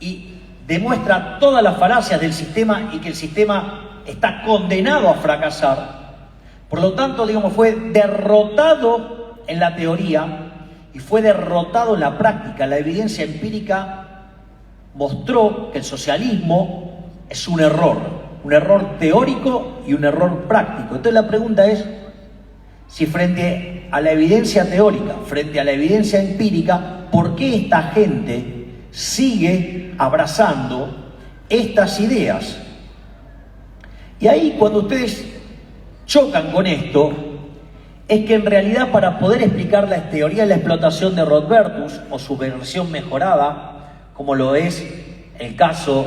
y demuestra todas las falacias del sistema y que el sistema está condenado a fracasar. Por lo tanto, digamos, fue derrotado en la teoría y fue derrotado en la práctica. La evidencia empírica mostró que el socialismo es un error teórico y un error práctico. Entonces la pregunta es si frente a la evidencia teórica, frente a la evidencia empírica, ¿por qué esta gente sigue abrazando estas ideas? Y ahí cuando ustedes chocan con esto, es que en realidad para poder explicar la teoría de la explotación de Rothbardus o su versión mejorada, como lo es el caso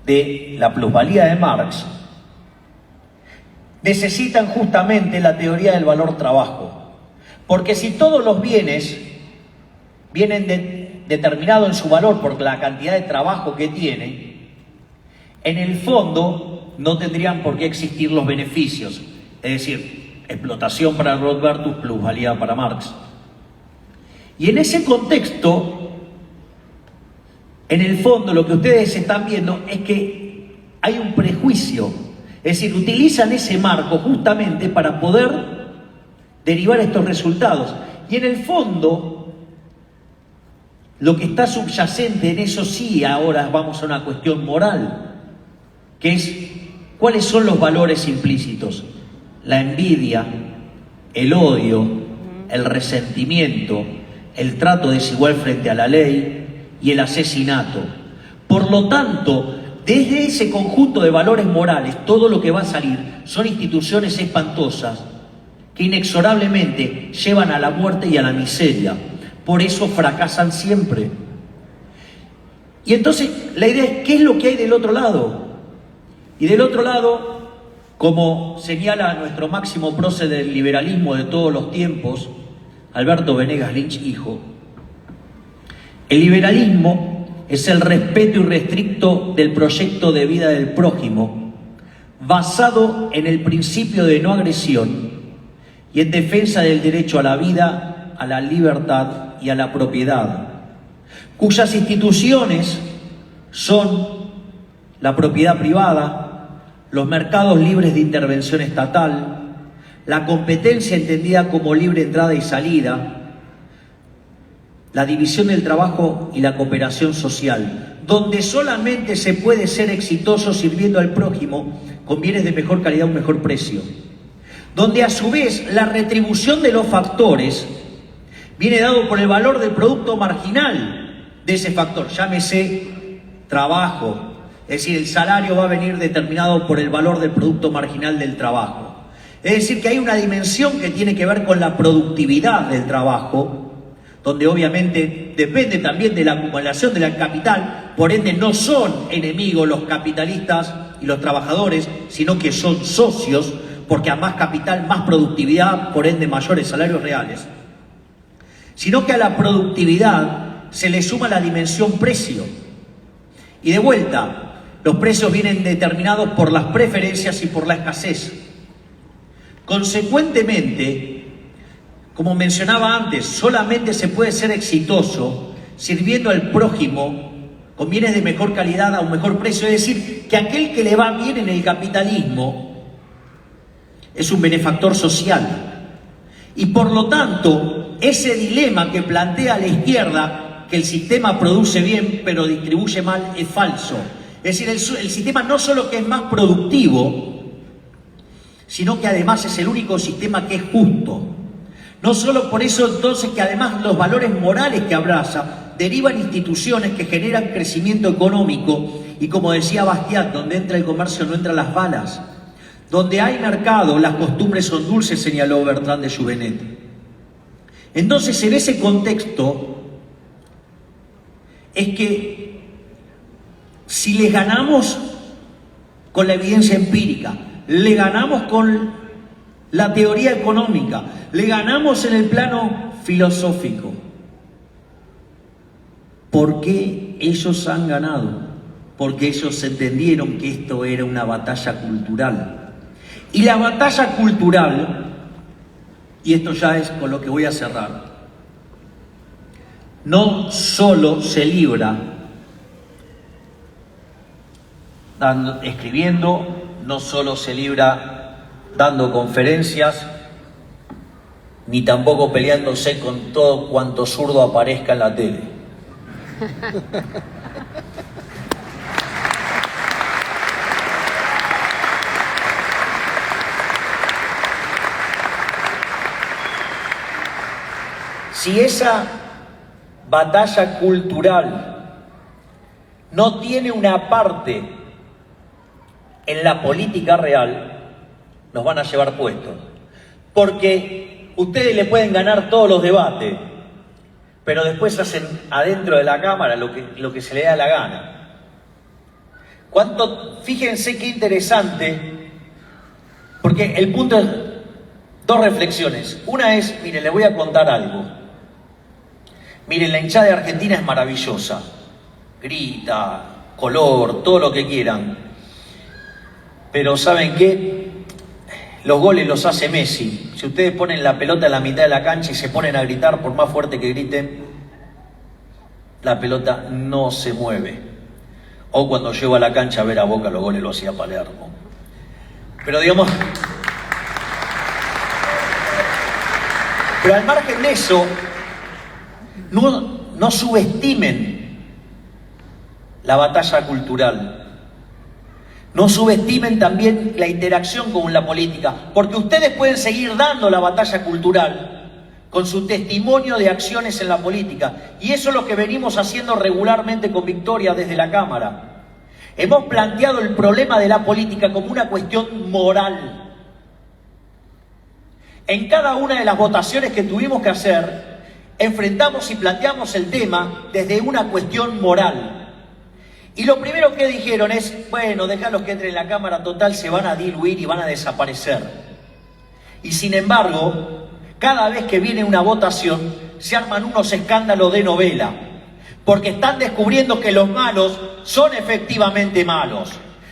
de la plusvalía de Marx, necesitan justamente la teoría del valor trabajo. Porque si todos los bienes vienen determinados en su valor por la cantidad de trabajo que tienen, en el fondo no tendrían por qué existir los beneficios. Es decir, explotación para Rothbardus, plusvalía para Marx. Y en ese contexto, en el fondo lo que ustedes están viendo es que hay un prejuicio. Es decir, utilizan ese marco justamente para poder derivar estos resultados. Y en el fondo, lo que está subyacente en eso sí, ahora vamos a una cuestión moral, que es cuáles son los valores implícitos. La envidia, el odio, el resentimiento, el trato desigual frente a la ley y el asesinato. Por lo tanto, desde ese conjunto de valores morales, todo lo que va a salir son instituciones espantosas que inexorablemente llevan a la muerte y a la miseria. Por eso fracasan siempre. Y entonces la idea es, ¿qué es lo que hay del otro lado? Y del otro lado, como señala nuestro máximo prócer del liberalismo de todos los tiempos, Alberto Venegas Lynch, hijo, el liberalismo es el respeto irrestricto del proyecto de vida del prójimo, basado en el principio de no agresión y en defensa del derecho a la vida, a la libertad y a la propiedad, cuyas instituciones son la propiedad privada, los mercados libres de intervención estatal, la competencia entendida como libre entrada y salida, la división del trabajo y la cooperación social, donde solamente se puede ser exitoso sirviendo al prójimo con bienes de mejor calidad a un mejor precio, donde a su vez la retribución de los factores viene dado por el valor del producto marginal de ese factor, llámese trabajo. Es decir, el salario va a venir determinado por el valor del producto marginal del trabajo. Es decir, que hay una dimensión que tiene que ver con la productividad del trabajo, donde obviamente depende también de la acumulación del capital, por ende no son enemigos los capitalistas y los trabajadores, sino que son socios, porque a más capital, más productividad, por ende mayores salarios reales, sino que a la productividad se le suma la dimensión precio. Y de vuelta, los precios vienen determinados por las preferencias y por la escasez. Consecuentemente, como mencionaba antes, solamente se puede ser exitoso sirviendo al prójimo con bienes de mejor calidad a un mejor precio. Es decir, que aquel que le va bien en el capitalismo es un benefactor social. Y por lo tanto, ese dilema que plantea la izquierda, que el sistema produce bien pero distribuye mal, es falso. Es decir, el sistema no solo que es más productivo, sino que además es el único sistema que es justo. No solo por eso entonces que además los valores morales que abraza derivan instituciones que generan crecimiento económico y, como decía Bastiat, donde entra el comercio no entran las balas. Donde hay mercado, las costumbres son dulces, señaló Bertrand de Juvenet. Entonces, en ese contexto, es que si les ganamos con la evidencia empírica, le ganamos con la teoría económica, le ganamos en el plano filosófico, ¿por qué ellos han ganado? Porque ellos entendieron que esto era una batalla cultural. Y la batalla cultural, y esto ya es con lo que voy a cerrar, no solo se libra escribiendo, no solo se libra dando conferencias, ni tampoco peleándose con todo cuanto zurdo aparezca en la tele. Si esa batalla cultural no tiene una parte en la política real, nos van a llevar puestos. Porque ustedes le pueden ganar todos los debates, pero después hacen adentro de la Cámara lo que se le da la gana. Fíjense qué interesante, porque el punto es dos reflexiones. Una es, miren, les voy a contar algo. Miren, la hinchada de Argentina es maravillosa. Grita, color, todo lo que quieran. Pero ¿saben qué? Los goles los hace Messi. Si ustedes ponen la pelota en la mitad de la cancha y se ponen a gritar, por más fuerte que griten, la pelota no se mueve. O cuando llego a la cancha a ver a Boca, los goles los hacía Palermo. Pero digamos... Pero al margen de eso, no subestimen la batalla cultural. No subestimen también la interacción con la política, porque ustedes pueden seguir dando la batalla cultural con su testimonio de acciones en la política. Y eso es lo que venimos haciendo regularmente con Victoria desde la Cámara. Hemos planteado el problema de la política como una cuestión moral. En cada una de las votaciones que tuvimos que hacer, enfrentamos y planteamos el tema desde una cuestión moral. Y lo primero que dijeron es, bueno, déjalos que entren en la Cámara, total, se van a diluir y van a desaparecer. Y sin embargo, cada vez que viene una votación, se arman unos escándalos de novela, porque están descubriendo que los malos son efectivamente malos,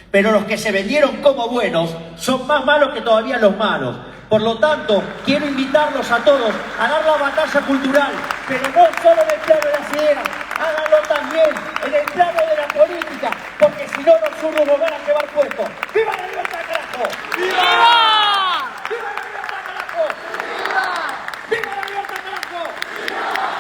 pero los que se vendieron como buenos son más malos que todavía los malos. Por lo tanto, quiero invitarlos a todos a dar la batalla cultural, pero no solo en el plano de las ideas, háganlo también en el plano de la política, porque si no, los zurdos nos van a llevar puestos. ¡Viva la libertad, carajo! ¡Viva! ¡Viva la libertad, carajo! ¡Viva! ¡Viva la libertad, carajo! ¡Viva!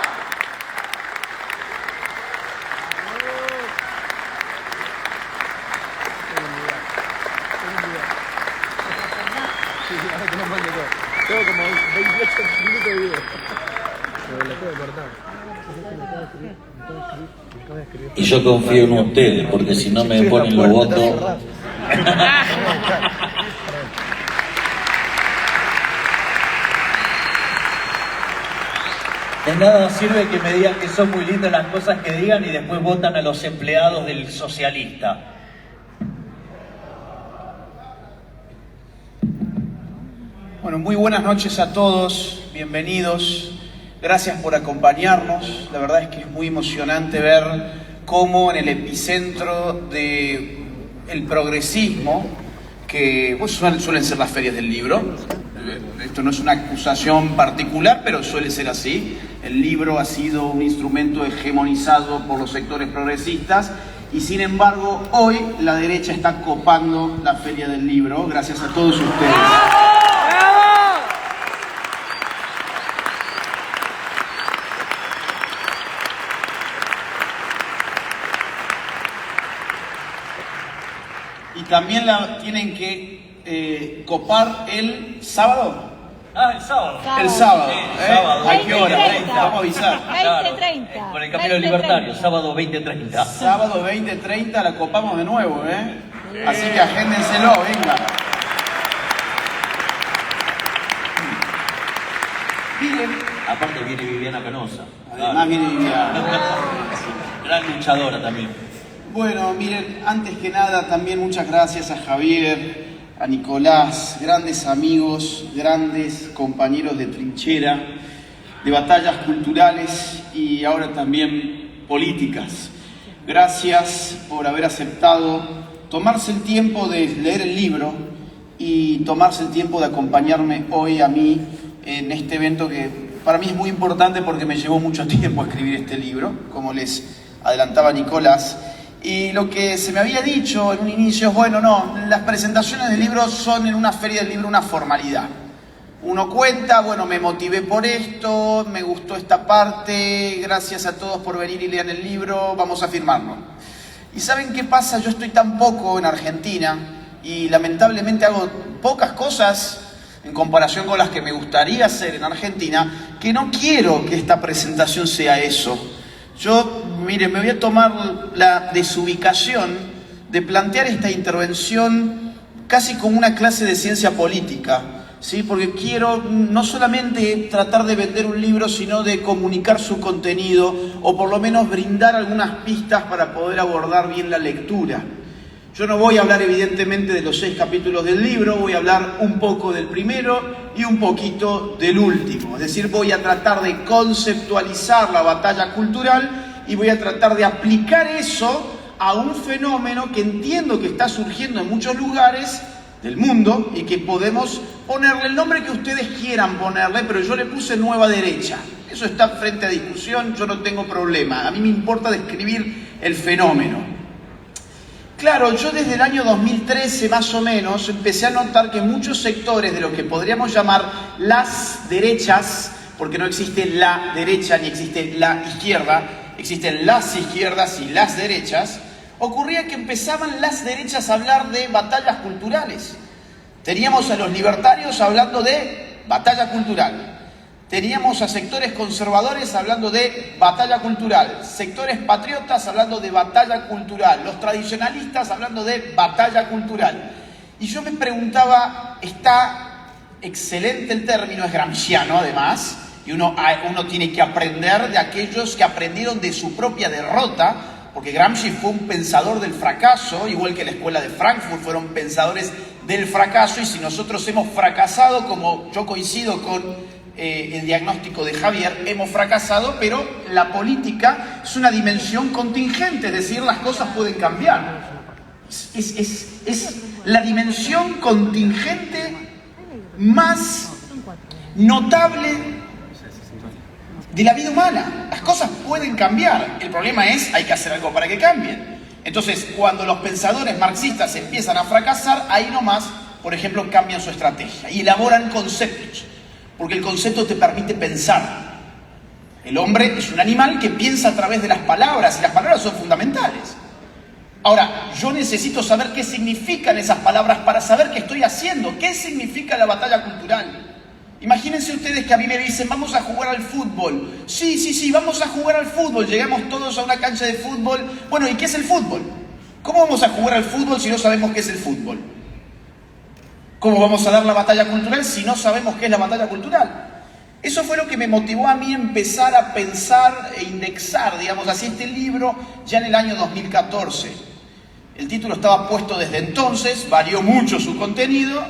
Tengo como 28 minutos de video. Pero lo puedo cortar. Y yo confío en ustedes, porque si no me ponen los votos. De nada sirve que me digan que son muy lindas las cosas que digan y después votan a los empleados del socialista. Bueno, muy buenas noches a todos, bienvenidos, gracias por acompañarnos. La verdad es que es muy emocionante ver cómo en el epicentro del progresismo, que pues, suelen ser las ferias del libro, esto no es una acusación particular, pero suele ser así. El libro ha sido un instrumento hegemonizado por los sectores progresistas y sin embargo hoy la derecha está copando la feria del libro, gracias a todos ustedes. Y también la tienen que copar el sábado. El sábado. El sábado. Sábado. ¿A qué hora? 20:30. Vamos a avisar. 20:30. Con el Camino Libertario, sábado 20:30. Sábado 20:30 la copamos de nuevo, Así que agéndenselo, venga. Miren, Aparte viene Viviana Canosa. además viene Viviana. Gran luchadora también. Bueno, miren, antes que nada también muchas gracias a Javier, a Nicolás, grandes amigos, grandes compañeros de trinchera, de batallas culturales y ahora también políticas. Gracias por haber aceptado tomarse el tiempo de leer el libro y tomarse el tiempo de acompañarme hoy a mí en este evento que para mí es muy importante porque me llevó mucho tiempo escribir este libro, como les adelantaba Nicolás. Y lo que se me había dicho en un inicio es, bueno, no, las presentaciones de libros son en una feria del libro una formalidad. Uno cuenta, bueno, me motivé por esto, me gustó esta parte, gracias a todos por venir y lean el libro, vamos a firmarlo. ¿Y saben qué pasa? Yo estoy tan poco en Argentina y lamentablemente hago pocas cosas en comparación con las que me gustaría hacer en Argentina, que no quiero que esta presentación sea eso. Yo, mire, me voy a tomar la desubicación de plantear esta intervención casi como una clase de ciencia política, ¿sí? Porque quiero no solamente tratar de vender un libro, sino de comunicar su contenido o por lo menos brindar algunas pistas para poder abordar bien la lectura. Yo no voy a hablar evidentemente de los 6 capítulos del libro, voy a hablar un poco del primero y un poquito del último. Es decir, voy a tratar de conceptualizar la batalla cultural y voy a tratar de aplicar eso a un fenómeno que entiendo que está surgiendo en muchos lugares del mundo y que podemos ponerle el nombre que ustedes quieran ponerle, pero yo le puse nueva derecha. Eso está frente a discusión, yo no tengo problema. A mí me importa describir el fenómeno. Claro, yo desde el año 2013 más o menos empecé a notar que muchos sectores de lo que podríamos llamar las derechas, porque no existe la derecha ni existe la izquierda, existen las izquierdas y las derechas, ocurría que empezaban las derechas a hablar de batallas culturales. Teníamos a los libertarios hablando de batalla cultural. Teníamos a sectores conservadores hablando de batalla cultural, sectores patriotas hablando de batalla cultural, los tradicionalistas hablando de batalla cultural. Y yo me preguntaba, está excelente el término, es gramsciano además, y uno tiene que aprender de aquellos que aprendieron de su propia derrota, porque Gramsci fue un pensador del fracaso, igual que la escuela de Frankfurt fueron pensadores del fracaso, y si nosotros hemos fracasado, como yo coincido con el diagnóstico de Javier, hemos fracasado, pero la política es una dimensión contingente, es decir, las cosas pueden cambiar. Es la dimensión contingente más notable de la vida humana. Las cosas pueden cambiar, el problema es, hay que hacer algo para que cambien. Entonces, cuando los pensadores marxistas empiezan a fracasar, ahí nomás, por ejemplo, cambian su estrategia y elaboran conceptos. Porque el concepto te permite pensar. El hombre es un animal que piensa a través de las palabras y las palabras son fundamentales. Ahora, yo necesito saber qué significan esas palabras para saber qué estoy haciendo. ¿Qué significa la batalla cultural? Imagínense ustedes que a mí me dicen, vamos a jugar al fútbol. Sí, vamos a jugar al fútbol. Llegamos todos a una cancha de fútbol. Bueno, ¿y qué es el fútbol? ¿Cómo vamos a jugar al fútbol si no sabemos qué es el fútbol? ¿Cómo vamos a dar la batalla cultural si no sabemos qué es la batalla cultural? Eso fue lo que me motivó a mí a empezar a pensar e indexar, digamos así, este libro ya en el año 2014. El título estaba puesto desde entonces, varió mucho su contenido.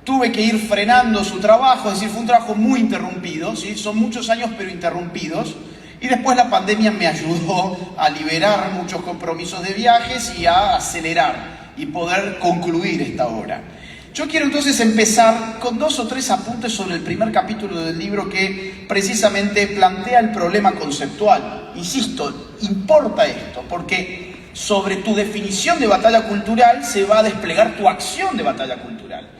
tuve que ir frenando su trabajo, es decir, fue un trabajo muy interrumpido, ¿sí? Son muchos años pero interrumpidos. Y después la pandemia me ayudó a liberar muchos compromisos de viajes y a acelerar y poder concluir esta obra. Yo quiero entonces empezar con 2 o 3 apuntes sobre el primer capítulo del libro que precisamente plantea el problema conceptual. Insisto, importa esto, porque sobre tu definición de batalla cultural se va a desplegar tu acción de batalla cultural.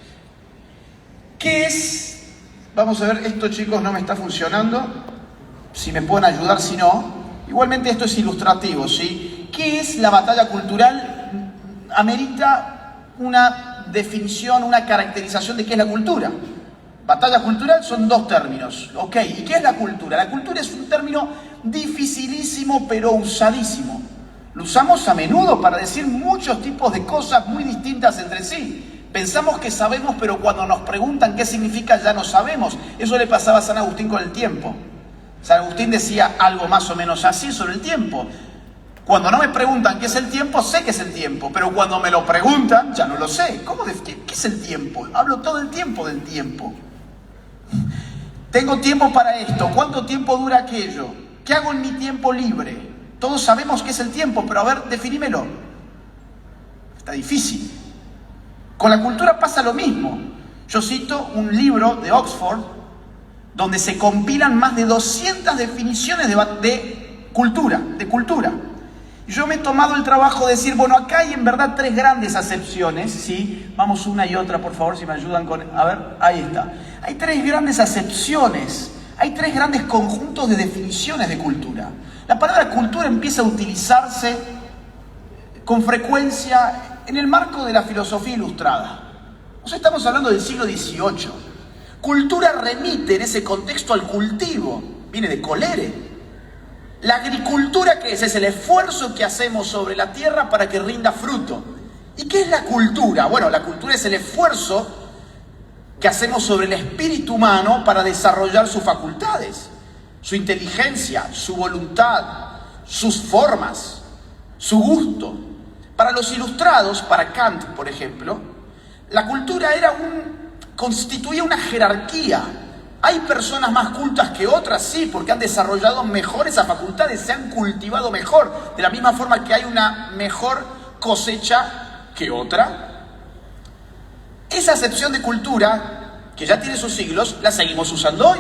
¿Qué es? Vamos a ver, esto chicos no me está funcionando. Si me pueden ayudar, si no. Igualmente esto es ilustrativo, ¿sí? ¿Qué es la batalla cultural? Amerita una definición, una caracterización de qué es la cultura. Batalla cultural son 2 términos. Ok, ¿y qué es la cultura? La cultura es un término dificilísimo pero usadísimo. Lo usamos a menudo para decir muchos tipos de cosas muy distintas entre sí. Pensamos que sabemos, pero cuando nos preguntan qué significa ya no sabemos. Eso le pasaba a San Agustín con el tiempo. San Agustín decía algo más o menos así sobre el tiempo. Cuando no me preguntan qué es el tiempo, sé que es el tiempo, pero cuando me lo preguntan, ya no lo sé. ¿Qué es el tiempo? Hablo todo el tiempo del tiempo. Tengo tiempo para esto. ¿Cuánto tiempo dura aquello? ¿Qué hago en mi tiempo libre? Todos sabemos qué es el tiempo, pero a ver, definímelo. Está difícil. Con la cultura pasa lo mismo. Yo cito un libro de Oxford donde se compilan más de 200 definiciones de cultura. Y yo me he tomado el trabajo de decir, bueno, acá hay en verdad 3 grandes acepciones, ¿sí? Vamos una y otra, por favor, si me ayudan con... A ver, ahí está. Hay 3 grandes acepciones, hay 3 grandes conjuntos de definiciones de cultura. La palabra cultura empieza a utilizarse con frecuencia en el marco de la filosofía ilustrada. O sea, estamos hablando del siglo XVIII. Cultura remite en ese contexto al cultivo, viene de colere. La agricultura, ¿qué es? Es el esfuerzo que hacemos sobre la tierra para que rinda fruto. ¿Y qué es la cultura? Bueno, la cultura es el esfuerzo que hacemos sobre el espíritu humano para desarrollar sus facultades, su inteligencia, su voluntad, sus formas, su gusto. Para los ilustrados, para Kant, por ejemplo, la cultura constituía una jerarquía. Hay personas más cultas que otras, sí, porque han desarrollado mejor esas facultades, se han cultivado mejor, de la misma forma que hay una mejor cosecha que otra. Esa acepción de cultura, que ya tiene sus siglos, la seguimos usando hoy.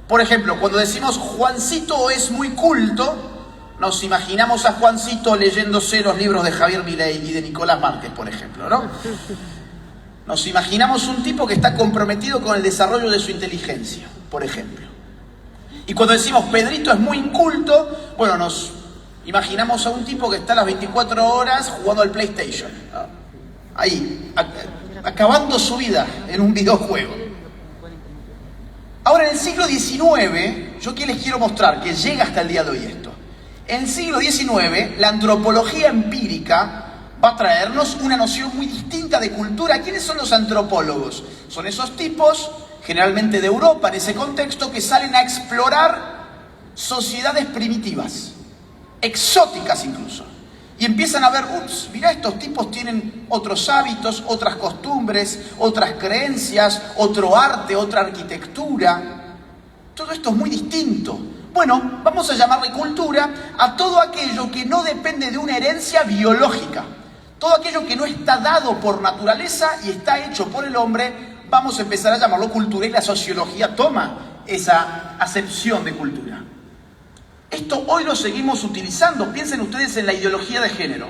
Por ejemplo, cuando decimos Juancito es muy culto, nos imaginamos a Juancito leyéndose los libros de Javier Milei y de Nicolás Márquez, por ejemplo, ¿no? Nos imaginamos un tipo que está comprometido con el desarrollo de su inteligencia, por ejemplo. Y cuando decimos Pedrito es muy inculto, bueno, nos imaginamos a un tipo que está las 24 horas jugando al PlayStation, ¿no? Ahí, acabando su vida en un videojuego. Ahora, en el siglo XIX, ¿yo qué les quiero mostrar? Que llega hasta el día de hoy esto. En el siglo XIX, la antropología empírica va a traernos una noción muy distinta de cultura. ¿Quiénes son los antropólogos? Son esos tipos, generalmente de Europa en ese contexto, que salen a explorar sociedades primitivas, exóticas incluso. Y empiezan a ver, ups, mira, estos tipos tienen otros hábitos, otras costumbres, otras creencias, otro arte, otra arquitectura. Todo esto es muy distinto. Bueno, vamos a llamarle cultura a todo aquello que no depende de una herencia biológica. Todo aquello que no está dado por naturaleza y está hecho por el hombre, vamos a empezar a llamarlo cultura, y la sociología toma esa acepción de cultura. Esto hoy lo seguimos utilizando. Piensen ustedes en la ideología de género.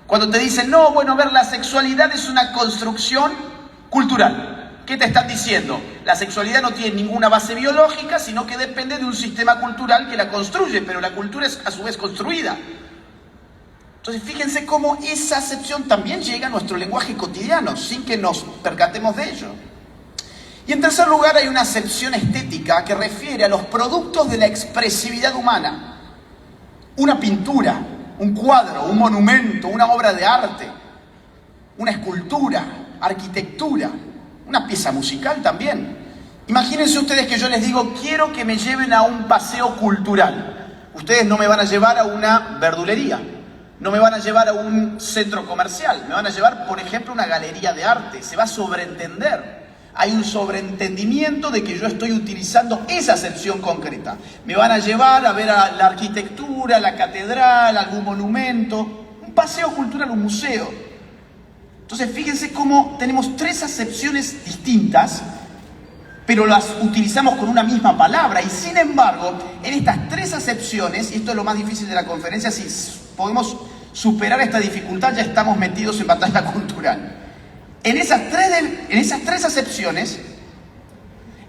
Cuando te dicen, no, bueno, a ver, la sexualidad es una construcción cultural. ¿Qué te están diciendo? La sexualidad no tiene ninguna base biológica, sino que depende de un sistema cultural que la construye, pero la cultura es a su vez construida. Entonces, fíjense cómo esa acepción también llega a nuestro lenguaje cotidiano, sin que nos percatemos de ello. Y en tercer lugar, hay una acepción estética que refiere a los productos de la expresividad humana. Una pintura, un cuadro, un monumento, una obra de arte, una escultura, arquitectura, una pieza musical también. Imagínense ustedes que yo les digo, quiero que me lleven a un paseo cultural. Ustedes no me van a llevar a una verdulería. No me van a llevar a un centro comercial, me van a llevar, por ejemplo, a una galería de arte, se va a sobreentender. Hay un sobreentendimiento de que yo estoy utilizando esa acepción concreta. Me van a llevar a ver a la arquitectura, la catedral, algún monumento, un paseo cultural, un museo. Entonces fíjense cómo tenemos tres acepciones distintas, pero las utilizamos con una misma palabra. Y sin embargo, en estas tres acepciones, y esto es lo más difícil de la conferencia, si podemos superar esta dificultad, ya estamos metidos en batalla cultural. En esas tres acepciones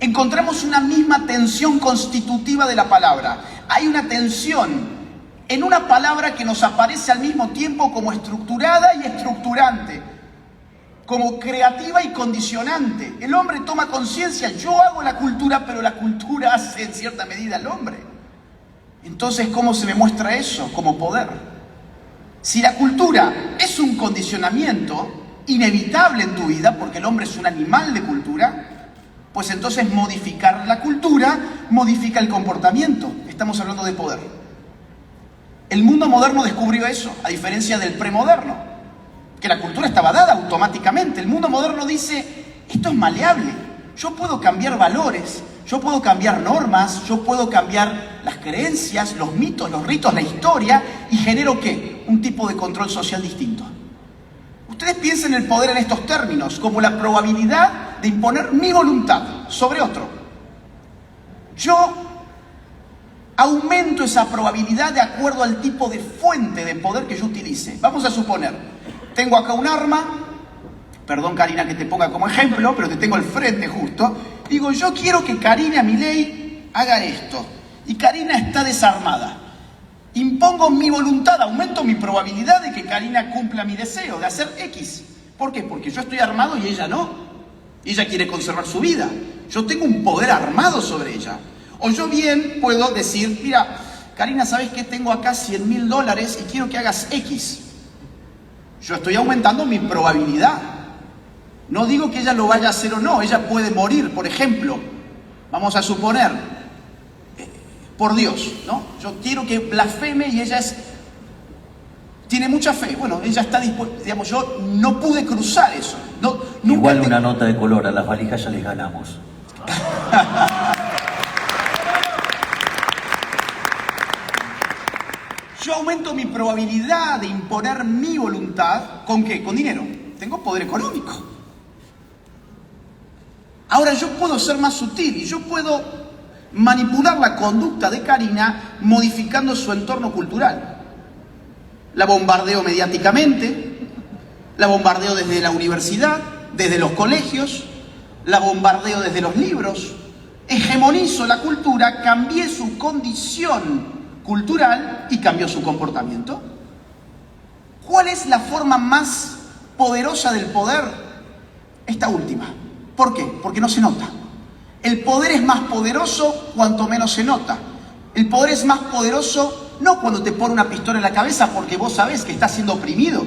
encontramos una misma tensión constitutiva de la palabra. Hay una tensión en una palabra que nos aparece al mismo tiempo como estructurada y estructurante, como creativa y condicionante. El hombre toma conciencia, yo hago la cultura, pero la cultura hace en cierta medida al hombre. Entonces, ¿cómo se me muestra eso? Como poder. Si la cultura es un condicionamiento inevitable en tu vida, porque el hombre es un animal de cultura, pues entonces modificar la cultura modifica el comportamiento. Estamos hablando de poder. El mundo moderno descubrió eso, a diferencia del premoderno, que la cultura estaba dada automáticamente. El mundo moderno dice, esto es maleable, yo puedo cambiar valores, yo puedo cambiar normas, yo puedo cambiar las creencias, los mitos, los ritos, la historia, y genero ¿qué? Un tipo de control social distinto. Ustedes piensen el poder en estos términos, como la probabilidad de imponer mi voluntad sobre otro. Yo aumento esa probabilidad de acuerdo al tipo de fuente de poder que yo utilice. Vamos a suponer, tengo acá un arma, perdón Karina que te ponga como ejemplo, pero te tengo al frente justo. Digo, yo quiero que Karina Milei haga esto, y Karina está desarmada. Impongo mi voluntad, aumento mi probabilidad de que Karina cumpla mi deseo de hacer X. ¿Por qué? Porque yo estoy armado y ella no. Ella quiere conservar su vida. Yo tengo un poder armado sobre ella. O yo bien puedo decir, mira, Karina, ¿sabes qué? Tengo acá $100.000 y quiero que hagas X. Yo estoy aumentando mi probabilidad. No digo que ella lo vaya a hacer o no, ella puede morir, por ejemplo. Vamos a suponer, por Dios, ¿no? Yo quiero que blasfeme y ella tiene mucha fe. Bueno, ella está dispuesta, digamos, yo no pude cruzar eso. No, igual una nota de color, a las valijas ya les ganamos. Yo aumento mi probabilidad de imponer mi voluntad, ¿con qué? Con dinero. Tengo poder económico. Ahora yo puedo ser más sutil y yo puedo manipular la conducta de Karina modificando su entorno cultural. La bombardeo mediáticamente, la bombardeo desde la universidad, desde los colegios, la bombardeo desde los libros, hegemonizo la cultura, cambié su condición cultural y cambió su comportamiento. ¿Cuál es la forma más poderosa del poder? Esta última. ¿Por qué? Porque no se nota. El poder es más poderoso cuanto menos se nota. El poder es más poderoso no cuando te pone una pistola en la cabeza porque vos sabés que estás siendo oprimido.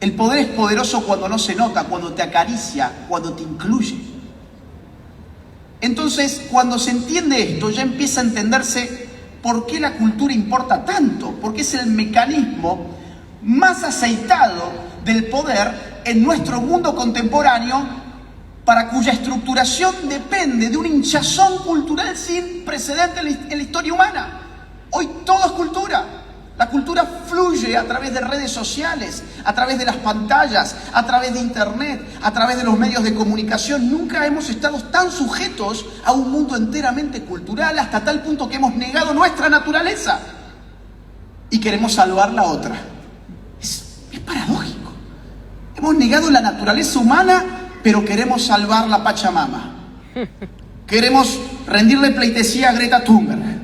El poder es poderoso cuando no se nota, cuando te acaricia, cuando te incluye. Entonces, cuando se entiende esto, ya empieza a entenderse por qué la cultura importa tanto, porque es el mecanismo más aceitado del poder en nuestro mundo contemporáneo, para cuya estructuración depende de un hinchazón cultural sin precedente en la historia humana. Hoy todo es cultura. La cultura fluye a través de redes sociales, a través de las pantallas, a través de internet, a través de los medios de comunicación. Nunca hemos estado tan sujetos a un mundo enteramente cultural, hasta tal punto que hemos negado nuestra naturaleza y queremos salvar la otra. Es paradójico. Hemos negado la naturaleza humana, pero queremos salvar la Pachamama. Queremos rendirle pleitesía a Greta Thunberg.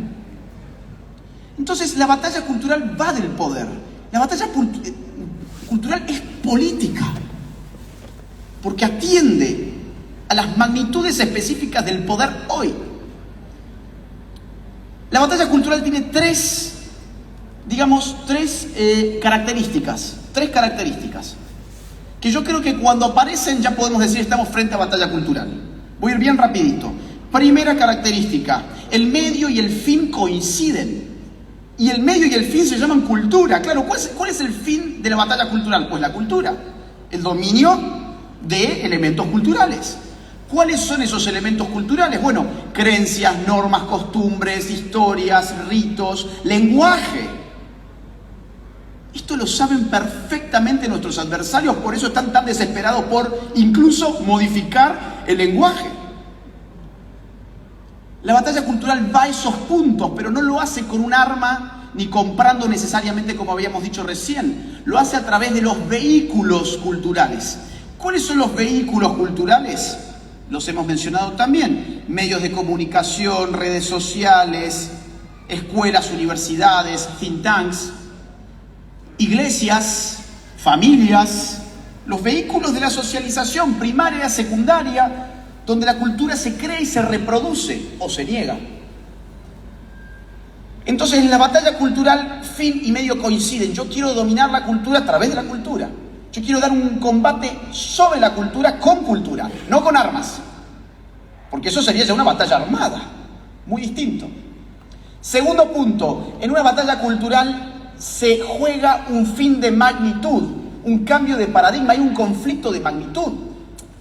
Entonces la batalla cultural va del poder. La batalla cultural es política, porque atiende a las magnitudes específicas del poder hoy. La batalla cultural tiene tres características. Tres características que yo creo que cuando aparecen ya podemos decir estamos frente a batalla cultural. Voy a ir bien rapidito. Primera característica, el medio y el fin coinciden. Y el medio y el fin se llaman cultura. Claro, ¿cuál es el fin de la batalla cultural? Pues la cultura. El dominio de elementos culturales. ¿Cuáles son esos elementos culturales? Bueno, creencias, normas, costumbres, historias, ritos, lenguaje. Esto lo saben perfectamente nuestros adversarios, por eso están tan desesperados por incluso modificar el lenguaje. La batalla cultural va a esos puntos, pero no lo hace con un arma ni comprando necesariamente, como habíamos dicho recién. Lo hace a través de los vehículos culturales. ¿Cuáles son los vehículos culturales? Los hemos mencionado también. Medios de comunicación, redes sociales, escuelas, universidades, think tanks, iglesias, familias, los vehículos de la socialización primaria, secundaria, donde la cultura se crea y se reproduce o se niega. Entonces, en la batalla cultural, fin y medio coinciden. Yo quiero dominar la cultura a través de la cultura. Yo quiero dar un combate sobre la cultura con cultura, no con armas. Porque eso sería ya una batalla armada, muy distinto. Segundo punto, en una batalla cultural se juega un fin de magnitud, un cambio de paradigma, hay un conflicto de magnitud.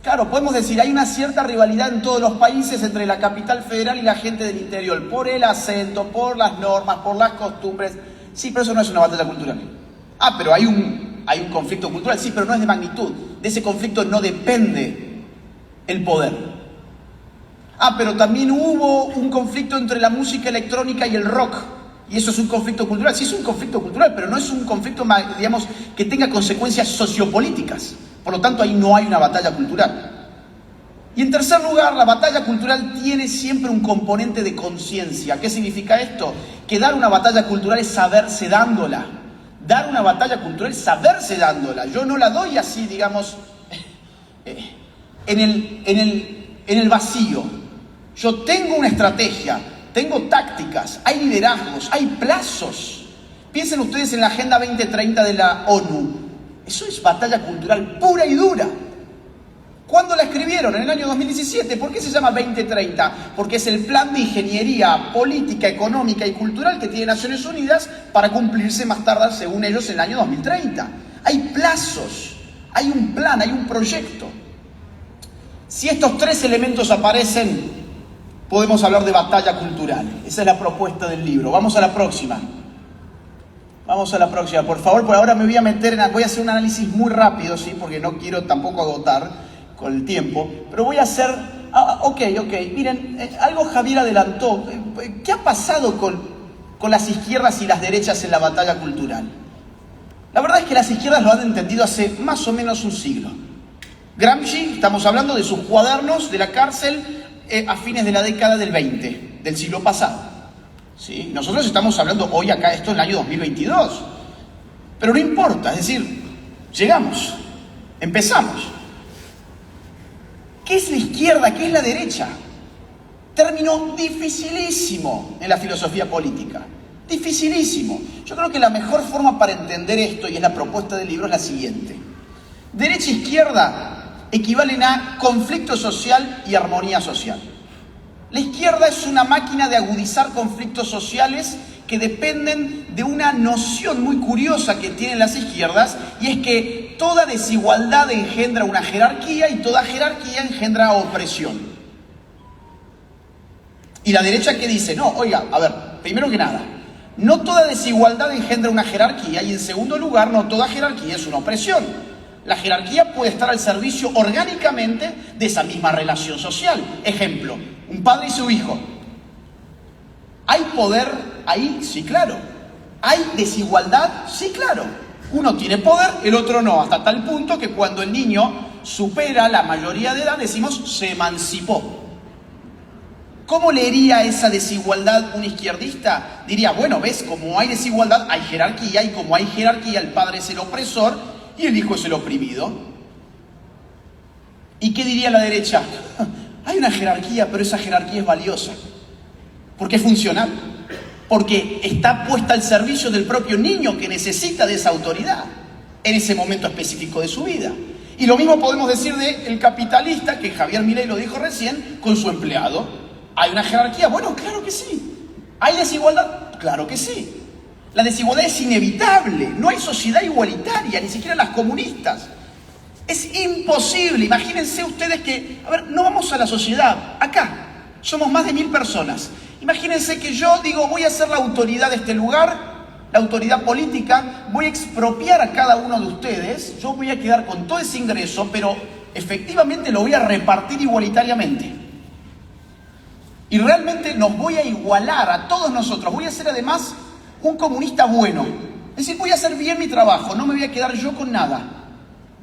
Claro, podemos decir, hay una cierta rivalidad en todos los países entre la capital federal y la gente del interior, por el acento, por las normas, por las costumbres. Sí, pero eso no es una batalla cultural. Ah, pero hay un conflicto cultural, sí, pero no es de magnitud. De ese conflicto no depende el poder. Ah, pero también hubo un conflicto entre la música electrónica y el rock. Y eso es un conflicto cultural. Sí, es un conflicto cultural, pero no es un conflicto, digamos, que tenga consecuencias sociopolíticas. Por lo tanto, ahí no hay una batalla cultural. Y en tercer lugar, la batalla cultural tiene siempre un componente de conciencia. ¿Qué significa esto? Que dar una batalla cultural es saberse dándola. Dar una batalla cultural es saberse dándola. Yo no la doy así, digamos, en el vacío. Yo tengo una estrategia, tengo tácticas, hay liderazgos, hay plazos. Piensen ustedes en la Agenda 2030 de la ONU. Eso es batalla cultural pura y dura. ¿Cuándo la escribieron? En el año 2017. ¿Por qué se llama 2030? Porque es el plan de ingeniería política, económica y cultural que tiene Naciones Unidas para cumplirse más tarde, según ellos, en el año 2030. Hay plazos, hay un plan, hay un proyecto. Si estos tres elementos aparecen, podemos hablar de batalla cultural. Esa es la propuesta del libro. Vamos a la próxima. Vamos a la próxima, por favor. Por ahora me voy a voy a hacer un análisis muy rápido, ¿sí? Porque no quiero tampoco agotar con el tiempo. Pero voy a hacer... Ok. Miren, algo Javier adelantó. ¿Qué ha pasado con las izquierdas y las derechas en la batalla cultural? La verdad es que las izquierdas lo han entendido hace más o menos un siglo. Gramsci, estamos hablando de sus cuadernos de la cárcel a fines de la década del 20, del siglo pasado. ¿Sí? Nosotros estamos hablando hoy acá, esto en el año 2022. Pero no importa, es decir, llegamos, empezamos. ¿Qué es la izquierda? ¿Qué es la derecha? Término dificilísimo en la filosofía política. Dificilísimo. Yo creo que la mejor forma para entender esto, y es la propuesta del libro, es la siguiente. Derecha e izquierda equivalen a conflicto social y armonía social. La izquierda es una máquina de agudizar conflictos sociales que dependen de una noción muy curiosa que tienen las izquierdas, y es que toda desigualdad engendra una jerarquía y toda jerarquía engendra opresión. Y la derecha, ¿qué dice? No, oiga, a ver, primero que nada, no toda desigualdad engendra una jerarquía, y en segundo lugar, no toda jerarquía es una opresión. La jerarquía puede estar al servicio orgánicamente de esa misma relación social. Ejemplo, un padre y su hijo. ¿Hay poder ahí? Sí, claro. ¿Hay desigualdad? Sí, claro. Uno tiene poder, el otro no, hasta tal punto que cuando el niño supera la mayoría de edad decimos se emancipó. ¿Cómo leería esa desigualdad un izquierdista? Diría, bueno, ves, como hay desigualdad, hay jerarquía, y como hay jerarquía, el padre es el opresor y el hijo es el oprimido. ¿Y qué diría la derecha? Hay una jerarquía, pero esa jerarquía es valiosa. Porque es funcional. Porque está puesta al servicio del propio niño que necesita de esa autoridad en ese momento específico de su vida. Y lo mismo podemos decir del capitalista, que Javier Milei lo dijo recién, con su empleado. ¿Hay una jerarquía? Bueno, claro que sí. ¿Hay desigualdad? Claro que sí. La desigualdad es inevitable. No hay sociedad igualitaria, ni siquiera las comunistas. Es imposible. Imagínense ustedes que, a ver, no vamos a la sociedad. Acá somos más de 1000 personas. Imagínense que yo digo, voy a ser la autoridad de este lugar, la autoridad política, voy a expropiar a cada uno de ustedes, yo voy a quedar con todo ese ingreso, pero efectivamente lo voy a repartir igualitariamente. Y realmente nos voy a igualar a todos nosotros. Voy a ser además un comunista bueno. Es decir, voy a hacer bien mi trabajo, no me voy a quedar yo con nada.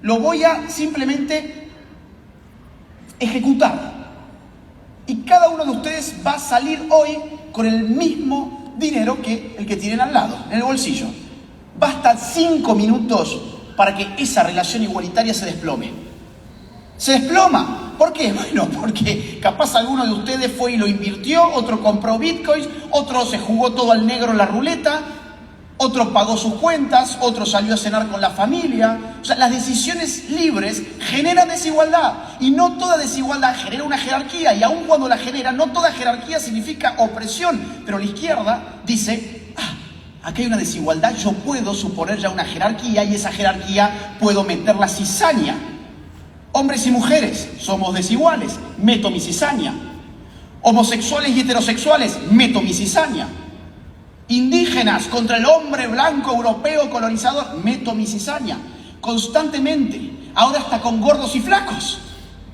Lo voy a simplemente ejecutar. Y cada uno de ustedes va a salir hoy con el mismo dinero que el que tienen al lado, en el bolsillo. Basta 5 minutos para que esa relación igualitaria se desplome. Se desploma. ¿Por qué? Bueno, porque capaz alguno de ustedes fue y lo invirtió, otro compró bitcoins, otro se jugó todo al negro en la ruleta, otro pagó sus cuentas, otro salió a cenar con la familia. O sea, las decisiones libres generan desigualdad. Y no toda desigualdad genera una jerarquía. Y aun cuando la genera, no toda jerarquía significa opresión. Pero la izquierda dice, aquí hay una desigualdad, yo puedo suponer ya una jerarquía y esa jerarquía puedo meter la cizaña. Hombres y mujeres somos desiguales, meto mi cizaña. Homosexuales y heterosexuales, meto mi cizaña. Indígenas contra el hombre blanco europeo colonizador, meto mi cizaña. Constantemente, ahora hasta con gordos y flacos.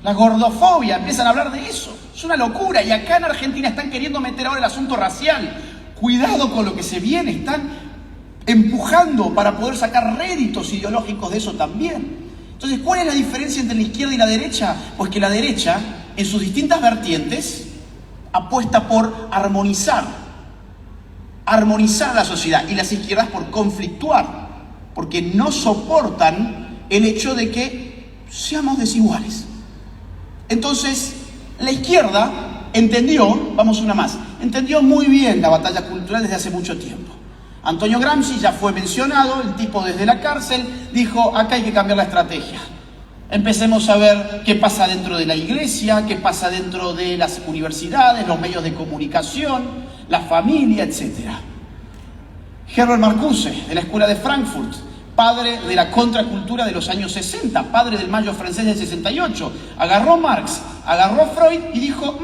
La gordofobia, empiezan a hablar de eso. Es una locura. Y acá en Argentina están queriendo meter ahora el asunto racial. Cuidado con lo que se viene, están empujando para poder sacar réditos ideológicos de eso también. Entonces, ¿cuál es la diferencia entre la izquierda y la derecha? Pues que la derecha, en sus distintas vertientes, apuesta por armonizar la sociedad, y las izquierdas por conflictuar, porque no soportan el hecho de que seamos desiguales. Entonces, la izquierda entendió, vamos una más, entendió muy bien la batalla cultural desde hace mucho tiempo. Antonio Gramsci ya fue mencionado, el tipo desde la cárcel dijo, acá hay que cambiar la estrategia. Empecemos a ver qué pasa dentro de la iglesia, qué pasa dentro de las universidades, los medios de comunicación, la familia, etc. Herbert Marcuse, de la Escuela de Frankfurt, padre de la contracultura de los años 60, padre del Mayo francés del 68, agarró Marx, agarró Freud y dijo,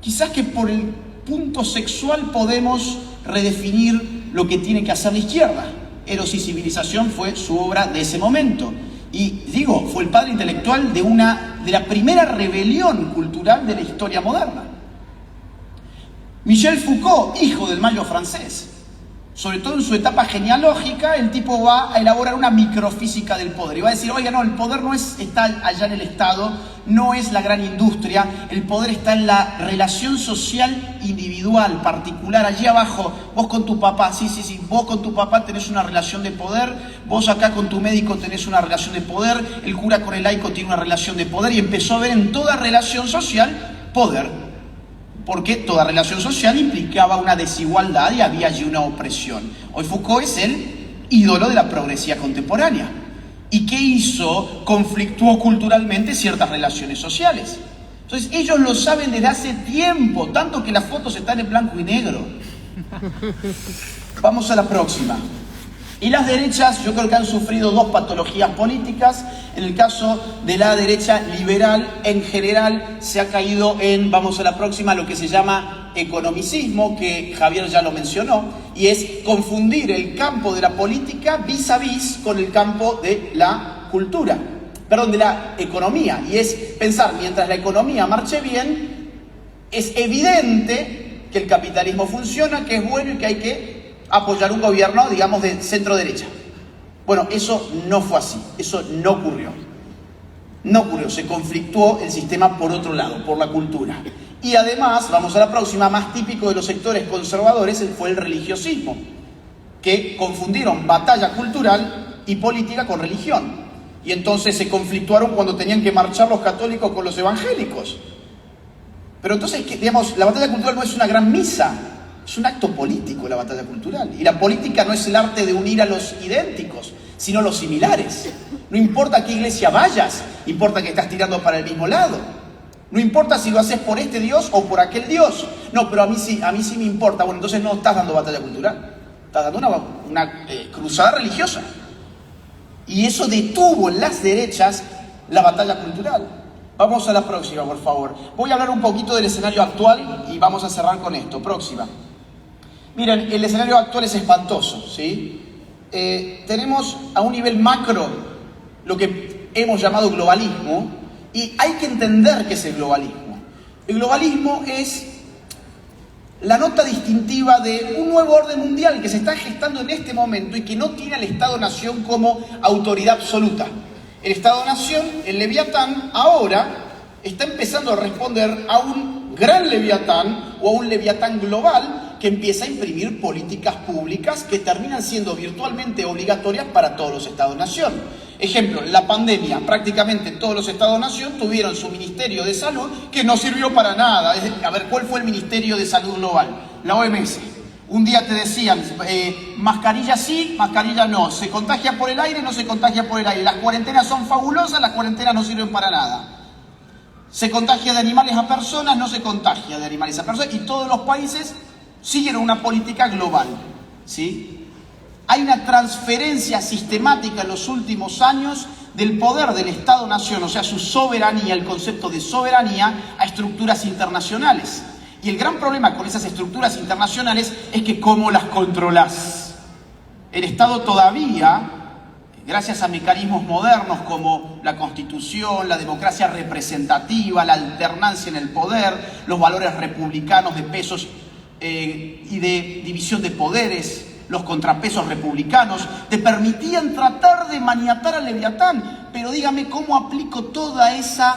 quizás que por el punto sexual podemos redefinir lo que tiene que hacer la izquierda. Eros y civilización fue su obra de ese momento. Y digo, fue el padre intelectual de la primera rebelión cultural de la historia moderna. Michel Foucault, hijo del Mayo francés, sobre todo en su etapa genealógica, el tipo va a elaborar una microfísica del poder. Y va a decir, oiga, no, el poder no está allá en el Estado, no es la gran industria, el poder está en la relación social individual, particular, allí abajo, vos con tu papá, sí, vos con tu papá tenés una relación de poder, vos acá con tu médico tenés una relación de poder, el cura con el laico tiene una relación de poder, y empezó a ver en toda relación social poder. Porque toda relación social implicaba una desigualdad y había allí una opresión. Hoy Foucault es el ídolo de la progresía contemporánea. ¿Y qué hizo? Conflictuó culturalmente ciertas relaciones sociales. Entonces ellos lo saben desde hace tiempo, tanto que las fotos están en blanco y negro. Vamos a la próxima. Y las derechas, yo creo que han sufrido dos patologías políticas. En el caso de la derecha liberal, en general, se ha caído en, vamos a la próxima, lo que se llama economicismo, que Javier ya lo mencionó, y es confundir el campo de la política vis a vis con el campo de la cultura, perdón, de la economía. Y es pensar, mientras la economía marche bien, es evidente que el capitalismo funciona, que es bueno y que hay que apoyar un gobierno, digamos, de centro-derecha. Bueno, eso no fue así, eso no ocurrió. No ocurrió, se conflictuó el sistema por otro lado, por la cultura. Y además, vamos a la próxima, más típico de los sectores conservadores fue el religiosismo, que confundieron batalla cultural y política con religión. Y entonces se conflictuaron cuando tenían que marchar los católicos con los evangélicos. Pero entonces, digamos, la batalla cultural no es una gran misa, es un acto político la batalla cultural. Y la política no es el arte de unir a los idénticos, sino los similares. No importa a qué iglesia vayas, importa que estás tirando para el mismo lado. No importa si lo haces por este Dios o por aquel Dios. No, pero a mí sí me importa. Bueno, entonces no estás dando batalla cultural, estás dando una cruzada religiosa. Y eso detuvo en las derechas la batalla cultural. Vamos a la próxima, por favor. Voy a hablar un poquito del escenario actual y vamos a cerrar con esto. Próxima. Miren, el escenario actual es espantoso, ¿sí? Tenemos a un nivel macro lo que hemos llamado globalismo, y hay que entender qué es el globalismo. El globalismo es la nota distintiva de un nuevo orden mundial que se está gestando en este momento y que no tiene al Estado-Nación como autoridad absoluta. El Estado-Nación, el Leviatán, ahora está empezando a responder a un gran Leviatán o a un Leviatán global que empieza a imprimir políticas públicas que terminan siendo virtualmente obligatorias para todos los Estados-Nación. Ejemplo, la pandemia, prácticamente todos los Estados-Nación tuvieron su Ministerio de Salud que no sirvió para nada. A ver, ¿cuál fue el Ministerio de Salud global? La OMS. Un día te decían, mascarilla sí, mascarilla no. Se contagia por el aire, no se contagia por el aire. Las cuarentenas son fabulosas, las cuarentenas no sirven para nada. Se contagia de animales a personas, no se contagia de animales a personas. Y todos los países siguen una política global, ¿sí? Hay una transferencia sistemática en los últimos años del poder del Estado-Nación, o sea, su soberanía, el concepto de soberanía, a estructuras internacionales. Y el gran problema con esas estructuras internacionales es que ¿cómo las controlás? El Estado todavía, gracias a mecanismos modernos como la Constitución, la democracia representativa, la alternancia en el poder, los valores republicanos de pesos y de división de poderes, los contrapesos republicanos, te permitían tratar de maniatar al Leviatán. Pero dígame cómo aplico toda esa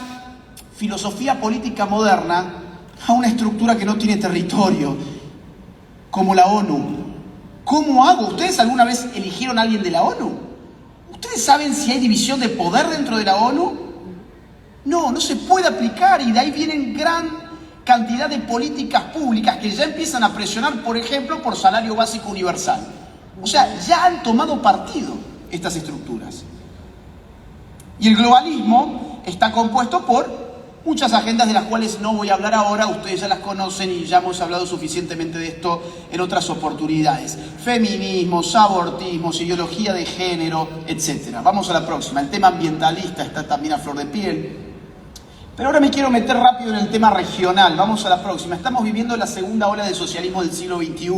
filosofía política moderna a una estructura que no tiene territorio, como la ONU. ¿Cómo hago? ¿Ustedes alguna vez eligieron a alguien de la ONU? ¿Ustedes saben si hay división de poder dentro de la ONU? No, no se puede aplicar, y de ahí vienen gran cantidad de políticas públicas que ya empiezan a presionar, por ejemplo, por salario básico universal. O sea, ya han tomado partido estas estructuras. Y el globalismo está compuesto por muchas agendas de las cuales no voy a hablar ahora, ustedes ya las conocen y ya hemos hablado suficientemente de esto en otras oportunidades. Feminismos, abortismos, ideología de género, etc. Vamos a la próxima. El tema ambientalista está también a flor de piel. Pero ahora me quiero meter rápido en el tema regional. Vamos a la próxima. Estamos viviendo la segunda ola del socialismo del siglo XXI.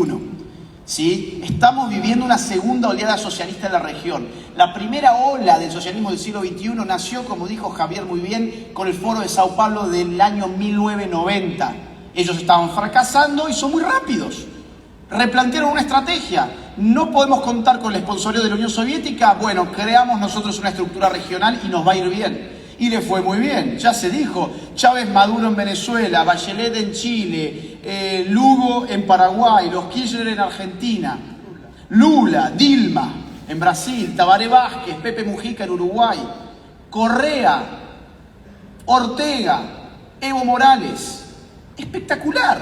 ¿Sí? Estamos viviendo una segunda oleada socialista en la región. La primera ola del socialismo del siglo XXI nació, como dijo Javier muy bien, con el Foro de Sao Paulo del año 1990. Ellos estaban fracasando y son muy rápidos. Replantearon una estrategia. No podemos contar con el sponsorio de la Unión Soviética. Bueno, creamos nosotros una estructura regional y nos va a ir bien. Y le fue muy bien, ya se dijo. Chávez Maduro en Venezuela, Bachelet en Chile, Lugo en Paraguay, los Kirchner en Argentina, Lula, Dilma en Brasil, Tabaré Vázquez, Pepe Mujica en Uruguay, Correa, Ortega, Evo Morales. Espectacular,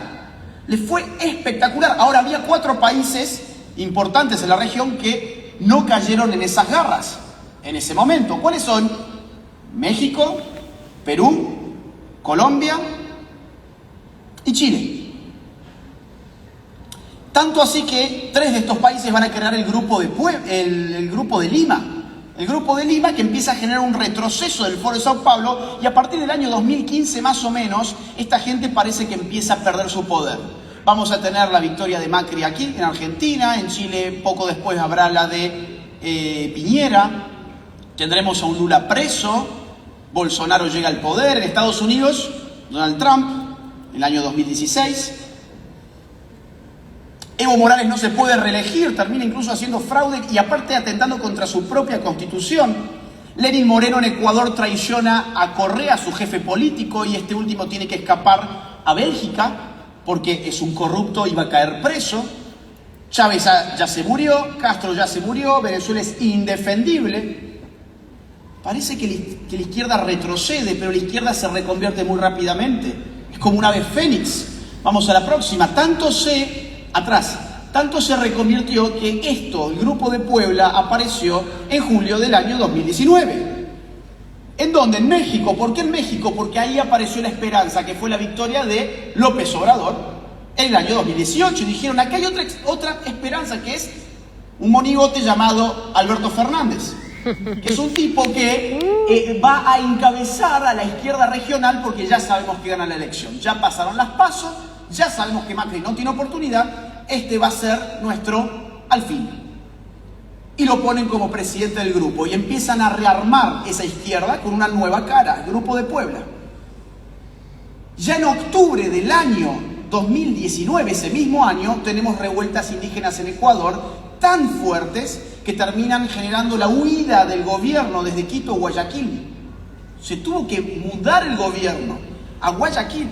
le fue espectacular. Ahora, había 4 países importantes en la región que no cayeron en esas garras en ese momento. ¿Cuáles son? México, Perú, Colombia y Chile. Tanto así que 3 de estos países van a crear el grupo de Lima. El grupo de Lima, que empieza a generar un retroceso del Foro de Sao Paulo, y a partir del año 2015 más o menos, esta gente parece que empieza a perder su poder. Vamos a tener la victoria de Macri aquí en Argentina, en Chile poco después habrá la de Piñera, tendremos a un Lula preso, Bolsonaro llega al poder, en Estados Unidos, Donald Trump, en el año 2016. Evo Morales no se puede reelegir, termina incluso haciendo fraude y aparte atentando contra su propia constitución. Lenín Moreno en Ecuador traiciona a Correa, su jefe político, y este último tiene que escapar a Bélgica porque es un corrupto y va a caer preso. Chávez ya se murió, Castro ya se murió, Venezuela es indefendible. Parece que la izquierda retrocede, pero la izquierda se reconvierte muy rápidamente. Es como un ave fénix. Vamos a la próxima. Tanto se reconvirtió que el Grupo de Puebla apareció en julio del año 2019. ¿En dónde? En México. ¿Por qué en México? Porque ahí apareció la esperanza, que fue la victoria de López Obrador en el año 2018. Y dijeron, acá hay otra esperanza, que es un monigote llamado Alberto Fernández. que es un tipo que va a encabezar a la izquierda regional porque ya sabemos que gana la elección. Ya pasaron las PASO, ya sabemos que Macri no tiene oportunidad, este va a ser nuestro Alfil. Y lo ponen como presidente del grupo y empiezan a rearmar esa izquierda con una nueva cara, el Grupo de Puebla. Ya en octubre del año 2019, ese mismo año, tenemos revueltas indígenas en Ecuador tan fuertes que terminan generando la huida del gobierno desde Quito a Guayaquil. Se tuvo que mudar el gobierno a Guayaquil.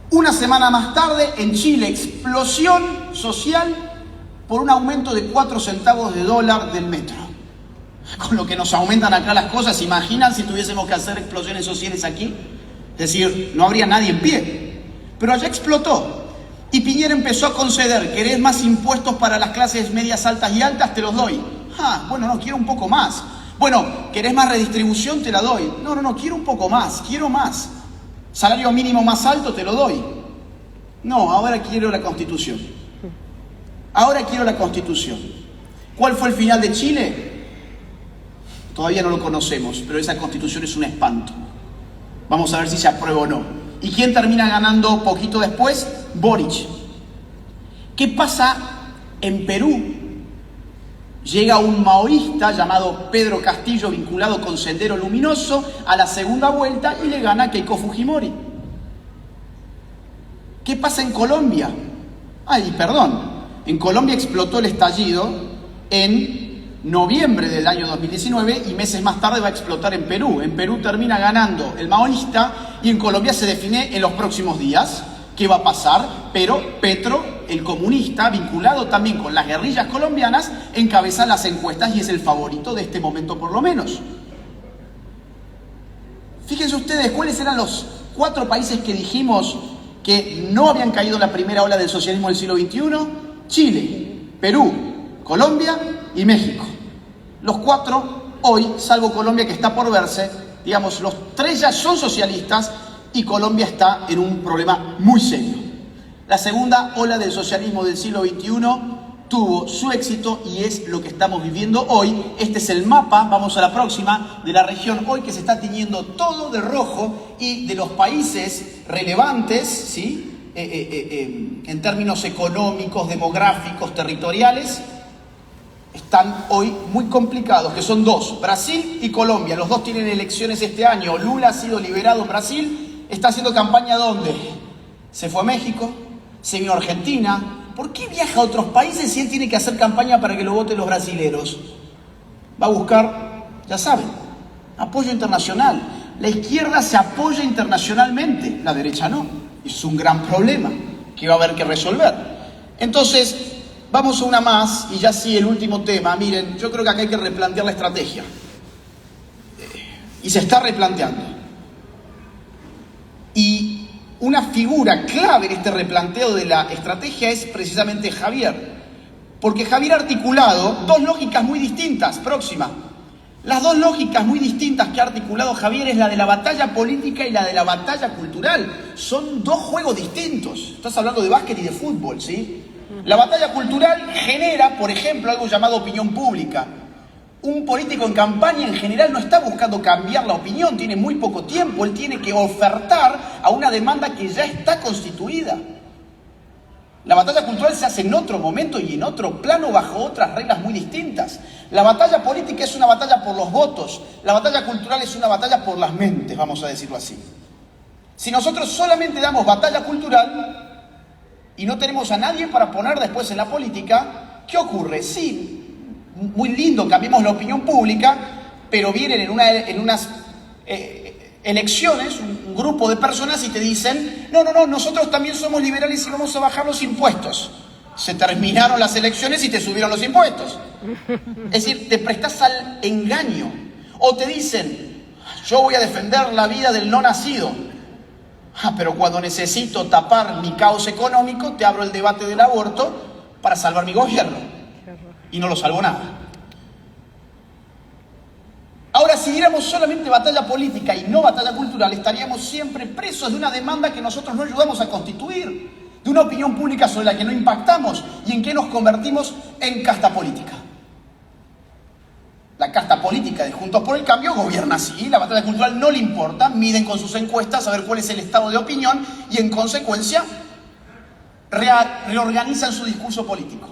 Una semana más tarde, en Chile, explosión social por un aumento de 4 centavos de dólar del metro. Con lo que nos aumentan acá las cosas, ¿se imaginan si tuviésemos que hacer explosiones sociales aquí? Es decir, no habría nadie en pie. Pero allá explotó. Y Piñera empezó a conceder: ¿querés más impuestos para las clases medias, altas y altas? Te los doy. Bueno, no, quiero un poco más. Bueno, ¿querés más redistribución? Te la doy. No, quiero un poco más, quiero más. Salario mínimo más alto, te lo doy. No, ahora quiero la Constitución. Ahora quiero la Constitución. ¿Cuál fue el final de Chile? Todavía no lo conocemos, pero esa Constitución es un espanto. Vamos a ver si se aprueba o no. ¿Y quién termina ganando poquito después? Boric. ¿Qué pasa en Perú? Llega un maoísta llamado Pedro Castillo, vinculado con Sendero Luminoso, a la segunda vuelta y le gana a Keiko Fujimori. ¿Qué pasa en Colombia? En Colombia explotó el estallido en noviembre del año 2019 y meses más tarde va a explotar en Perú. En Perú termina ganando el maoísta y en Colombia se define en los próximos días qué va a pasar, pero Petro, el comunista, vinculado también con las guerrillas colombianas, encabeza las encuestas y es el favorito de este momento por lo menos. Fíjense ustedes cuáles eran los 4 países que dijimos que no habían caído en la primera ola del socialismo del siglo XXI: Chile, Perú, Colombia y México. Los 4 hoy, salvo Colombia que está por verse, digamos, los 3 ya son socialistas y Colombia está en un problema muy serio. La segunda ola del socialismo del siglo XXI tuvo su éxito y es lo que estamos viviendo hoy. Este es el mapa, vamos a la próxima, de la región hoy que se está tiñendo todo de rojo y de los países relevantes, ¿sí? En términos económicos, demográficos, territoriales, están hoy muy complicados, que son 2, Brasil y Colombia. Los 2 tienen elecciones este año. Lula ha sido liberado en Brasil. ¿Está haciendo campaña dónde? Se fue a México, se vino a Argentina. ¿Por qué viaja a otros países si él tiene que hacer campaña para que lo voten los brasileros? Va a buscar, ya saben, apoyo internacional. La izquierda se apoya internacionalmente, la derecha no. Es un gran problema que va a haber que resolver. Entonces, vamos a una más y ya sí, el último tema. Miren, yo creo que acá hay que replantear la estrategia. Y se está replanteando. Y una figura clave en este replanteo de la estrategia es precisamente Javier. Porque Javier ha articulado 2 lógicas muy distintas. Próxima. Las 2 lógicas muy distintas que ha articulado Javier es la de la batalla política y la de la batalla cultural. Son 2 juegos distintos. Estás hablando de básquet y de fútbol, ¿sí? La batalla cultural genera, por ejemplo, algo llamado opinión pública. Un político en campaña en general no está buscando cambiar la opinión, tiene muy poco tiempo, él tiene que ofertar a una demanda que ya está constituida. La batalla cultural se hace en otro momento y en otro plano bajo otras reglas muy distintas. La batalla política es una batalla por los votos, la batalla cultural es una batalla por las mentes, vamos a decirlo así. Si nosotros solamente damos batalla cultural y no tenemos a nadie para poner después en la política, ¿qué ocurre? Sí, muy lindo, cambiemos la opinión pública, pero vienen en unas elecciones un grupo de personas y te dicen no, nosotros también somos liberales y vamos a bajar los impuestos. Se terminaron las elecciones y te subieron los impuestos. Es decir, te prestás al engaño. O te dicen, yo voy a defender la vida del no nacido. Pero cuando necesito tapar mi caos económico, te abro el debate del aborto para salvar mi gobierno. Y no lo salvo nada. Ahora, si diéramos solamente batalla política y no batalla cultural, estaríamos siempre presos de una demanda que nosotros no ayudamos a constituir, de una opinión pública sobre la que no impactamos y en que nos convertimos en casta política. La batalla política de Juntos por el Cambio gobierna así, la batalla cultural no le importa, miden con sus encuestas a ver cuál es el estado de opinión y en consecuencia reorganizan su discurso político.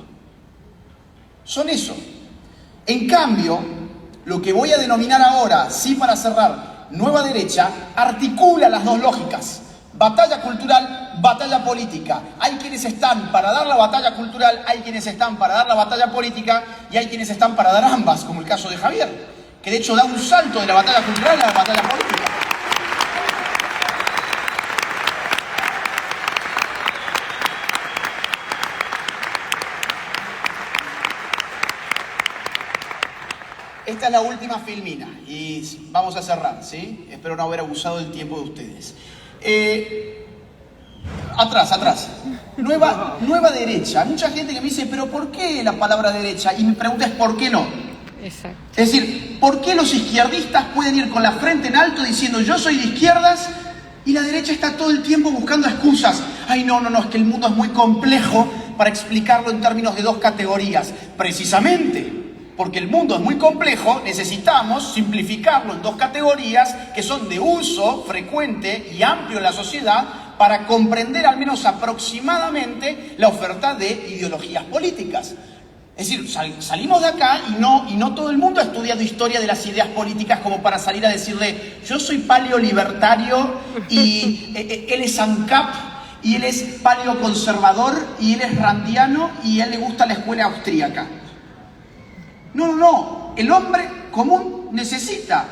Son eso. En cambio, lo que voy a denominar ahora, sí para cerrar, nueva derecha, articula las dos lógicas. Batalla cultural, batalla política. Hay quienes están para dar la batalla cultural, hay quienes están para dar la batalla política y hay quienes están para dar ambas, como el caso de Javier, que de hecho da un salto de la batalla cultural a la batalla política. Esta es la última filmina y vamos a cerrar, ¿sí? Espero no haber abusado del tiempo de ustedes. Atrás. Nueva derecha. Hay mucha gente que me dice, ¿pero por qué la palabra derecha? Y mi pregunta es, ¿por qué no? Exacto. Es decir, ¿por qué los izquierdistas pueden ir con la frente en alto diciendo yo soy de izquierdas y la derecha está todo el tiempo buscando excusas? Ay, no, es que el mundo es muy complejo para explicarlo en términos de dos categorías. Precisamente porque el mundo es muy complejo, necesitamos simplificarlo en dos categorías que son de uso frecuente y amplio en la sociedad para comprender al menos aproximadamente la oferta de ideologías políticas. Es decir, salimos de acá y no todo el mundo ha estudiado historia de las ideas políticas como para salir a decirle yo soy paleolibertario y él es ANCAP y él es paleoconservador y él es randiano y a él le gusta la escuela austríaca. No. El hombre común necesita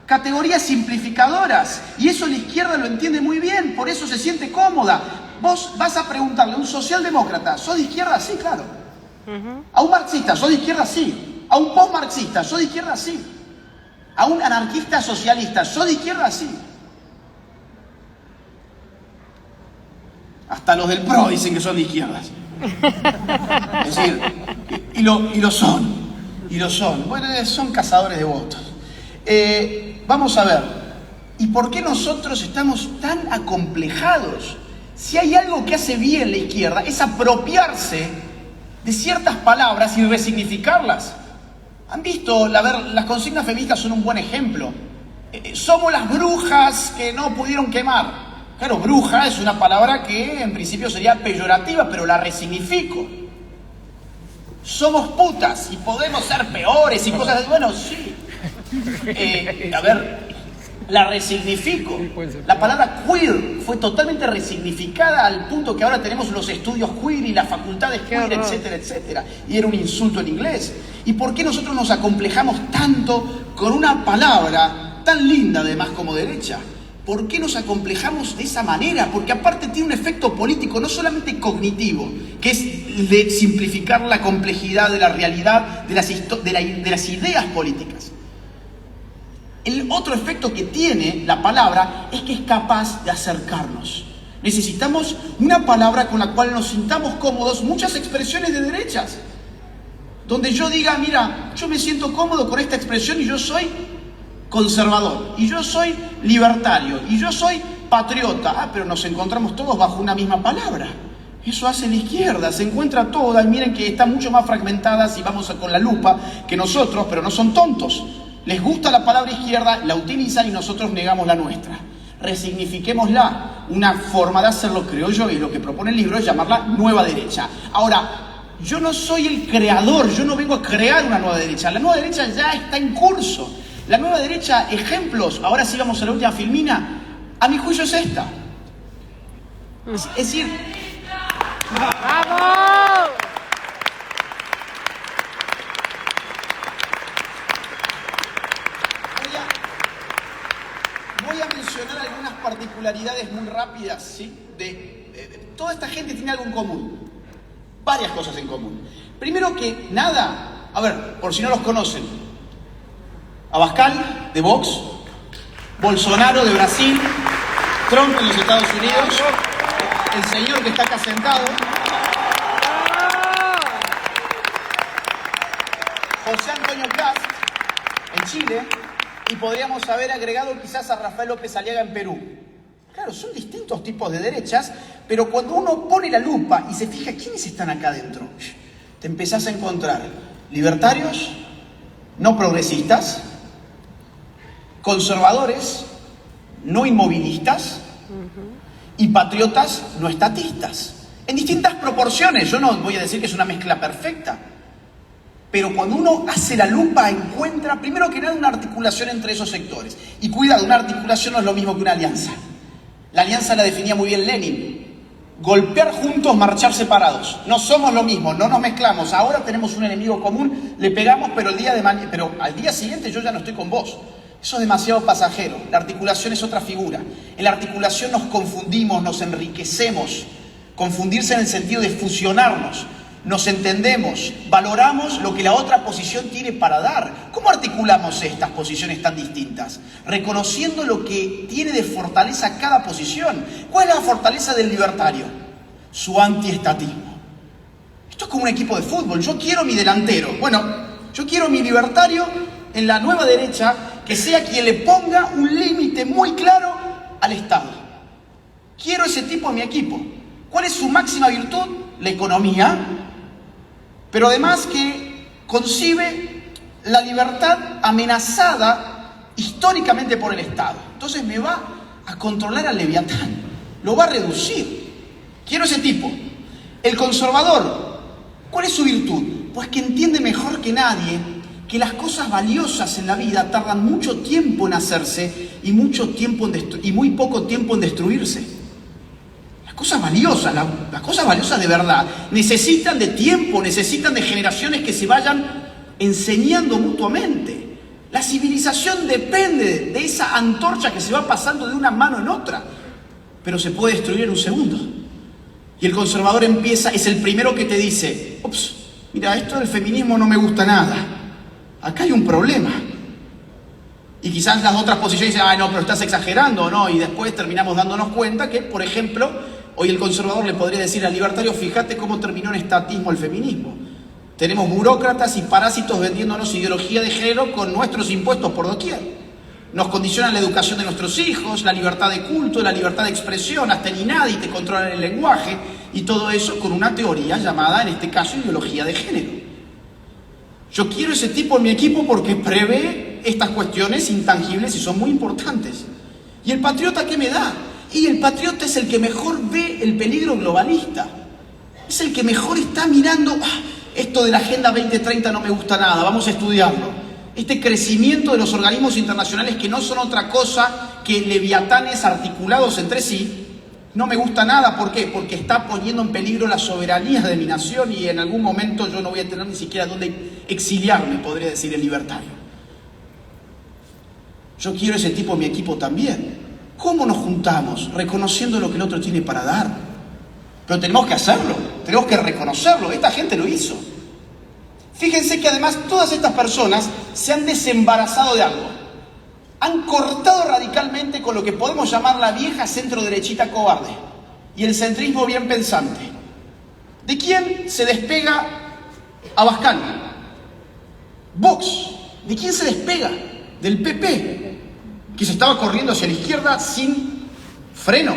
categorías simplificadoras y eso la izquierda lo entiende muy bien, por eso se siente cómoda. Vos vas a preguntarle a un socialdemócrata, ¿sos de izquierda? Sí, claro. A un marxista, ¿sos de izquierda? Sí. A un postmarxista, ¿sos de izquierda? Sí. A un anarquista socialista, ¿sos de izquierda? Sí. Hasta los del PRO dicen que son de izquierdas. Es decir, y lo son. Bueno, son cazadores de votos. Vamos a ver, ¿y por qué nosotros estamos tan acomplejados? Si hay algo que hace bien la izquierda es apropiarse de ciertas palabras y resignificarlas. ¿Han visto? Las consignas feministas son un buen ejemplo. Somos las brujas que no pudieron quemar. Claro, bruja es una palabra que en principio sería peyorativa, pero la resignifico. Somos putas y podemos ser peores y cosas así. Bueno, sí. La resignifico. La palabra queer fue totalmente resignificada al punto que ahora tenemos los estudios queer y las facultades queer, etcétera, etcétera. Y era un insulto en inglés. ¿Y por qué nosotros nos acomplejamos tanto con una palabra tan linda además como derecha? ¿Por qué nos acomplejamos de esa manera? Porque aparte tiene un efecto político, no solamente cognitivo, que es de simplificar la complejidad de la realidad, de las ideas políticas. El otro efecto que tiene la palabra es que es capaz de acercarnos. Necesitamos una palabra con la cual nos sintamos cómodos, muchas expresiones de derechas, donde yo diga, mira, yo me siento cómodo con esta expresión y yo soy conservador, y yo soy libertario, y yo soy patriota. Pero nos encontramos todos bajo una misma palabra. Eso hace la izquierda, se encuentra toda, y miren que está mucho más fragmentada si vamos con la lupa que nosotros, pero no son tontos. Les gusta la palabra izquierda, la utilizan y nosotros negamos la nuestra. Resignifiquémosla. Una forma de hacerlo, creo yo, y lo que propone el libro es llamarla nueva derecha. Ahora, yo no soy el creador, yo no vengo a crear una nueva derecha. La nueva derecha ya está en curso. La nueva derecha, ejemplos, ahora sí vamos a la última filmina, a mi juicio es esta. Es decir... ¡Vamos! Voy a mencionar algunas particularidades muy rápidas, ¿sí? Toda esta gente tiene algo en común. Varias cosas en común. Primero que nada, a ver, por si no los conocen, Abascal, de Vox, Bolsonaro, de Brasil, Trump en los Estados Unidos, el señor que está acá sentado, José Antonio Kast, en Chile, y podríamos haber agregado quizás a Rafael López Aliaga en Perú. Claro, son distintos tipos de derechas, pero cuando uno pone la lupa y se fija quiénes están acá adentro, te empezás a encontrar libertarios, no progresistas, conservadores, no inmovilistas, y patriotas no estatistas. En distintas proporciones, yo no voy a decir que es una mezcla perfecta, pero cuando uno hace la lupa encuentra, primero que nada, una articulación entre esos sectores. Y cuidado, una articulación no es lo mismo que una alianza. La alianza la definía muy bien Lenin. Golpear juntos, marchar separados. No somos lo mismo, no nos mezclamos. Ahora tenemos un enemigo común, le pegamos, pero al día siguiente yo ya no estoy con vos. Eso es demasiado pasajero. La articulación es otra figura. En la articulación nos confundimos, nos enriquecemos. Confundirse en el sentido de fusionarnos. Nos entendemos, valoramos lo que la otra posición tiene para dar. ¿Cómo articulamos estas posiciones tan distintas? Reconociendo lo que tiene de fortaleza cada posición. ¿Cuál es la fortaleza del libertario? Su antiestatismo. Esto es como un equipo de fútbol. Yo quiero mi delantero. Bueno, yo quiero mi libertario en la nueva derecha que sea quien le ponga un límite muy claro al Estado. Quiero ese tipo en mi equipo. ¿Cuál es su máxima virtud? La economía. Pero además que concibe la libertad amenazada históricamente por el Estado. Entonces me va a controlar al Leviatán, lo va a reducir. Quiero ese tipo. El conservador, ¿cuál es su virtud? Pues que entiende mejor que nadie que las cosas valiosas en la vida tardan mucho tiempo en hacerse y muy poco tiempo en destruirse. Cosas valiosas, las cosas valiosas de verdad, necesitan de tiempo, necesitan de generaciones que se vayan enseñando mutuamente. La civilización depende de esa antorcha que se va pasando de una mano en otra, pero se puede destruir en un segundo. Y el conservador es el primero que te dice, ups, mira, esto del feminismo no me gusta nada, acá hay un problema. Y quizás las otras posiciones dicen, ay no, pero estás exagerando, ¿no? Y después terminamos dándonos cuenta que, por ejemplo, hoy el conservador le podría decir al libertario, fíjate cómo terminó en estatismo el feminismo. Tenemos burócratas y parásitos vendiéndonos ideología de género con nuestros impuestos por doquier. Nos condicionan la educación de nuestros hijos, la libertad de culto, la libertad de expresión, hasta el INADI te controlan el lenguaje, y todo eso con una teoría llamada, en este caso, ideología de género. Yo quiero ese tipo en mi equipo porque prevé estas cuestiones intangibles y son muy importantes. ¿Y el patriota qué me da? Y el patriota es el que mejor ve el peligro globalista. Es el que mejor está mirando, esto de la Agenda 2030 no me gusta nada, vamos a estudiarlo. Este crecimiento de los organismos internacionales que no son otra cosa que leviatanes articulados entre sí, no me gusta nada. ¿Por qué? Porque está poniendo en peligro la soberanía de mi nación y en algún momento yo no voy a tener ni siquiera dónde exiliarme, podría decir el libertario. Yo quiero ese tipo en mi equipo también. ¿Cómo nos juntamos? Reconociendo lo que el otro tiene para dar. Pero tenemos que hacerlo, tenemos que reconocerlo. Esta gente lo hizo. Fíjense que además todas estas personas se han desembarazado de algo. Han cortado radicalmente con lo que podemos llamar la vieja centro-derechita cobarde y el centrismo bien pensante. ¿De quién se despega Abascal? Vox. ¿De quién se despega? Del PP, que se estaba corriendo hacia la izquierda sin freno.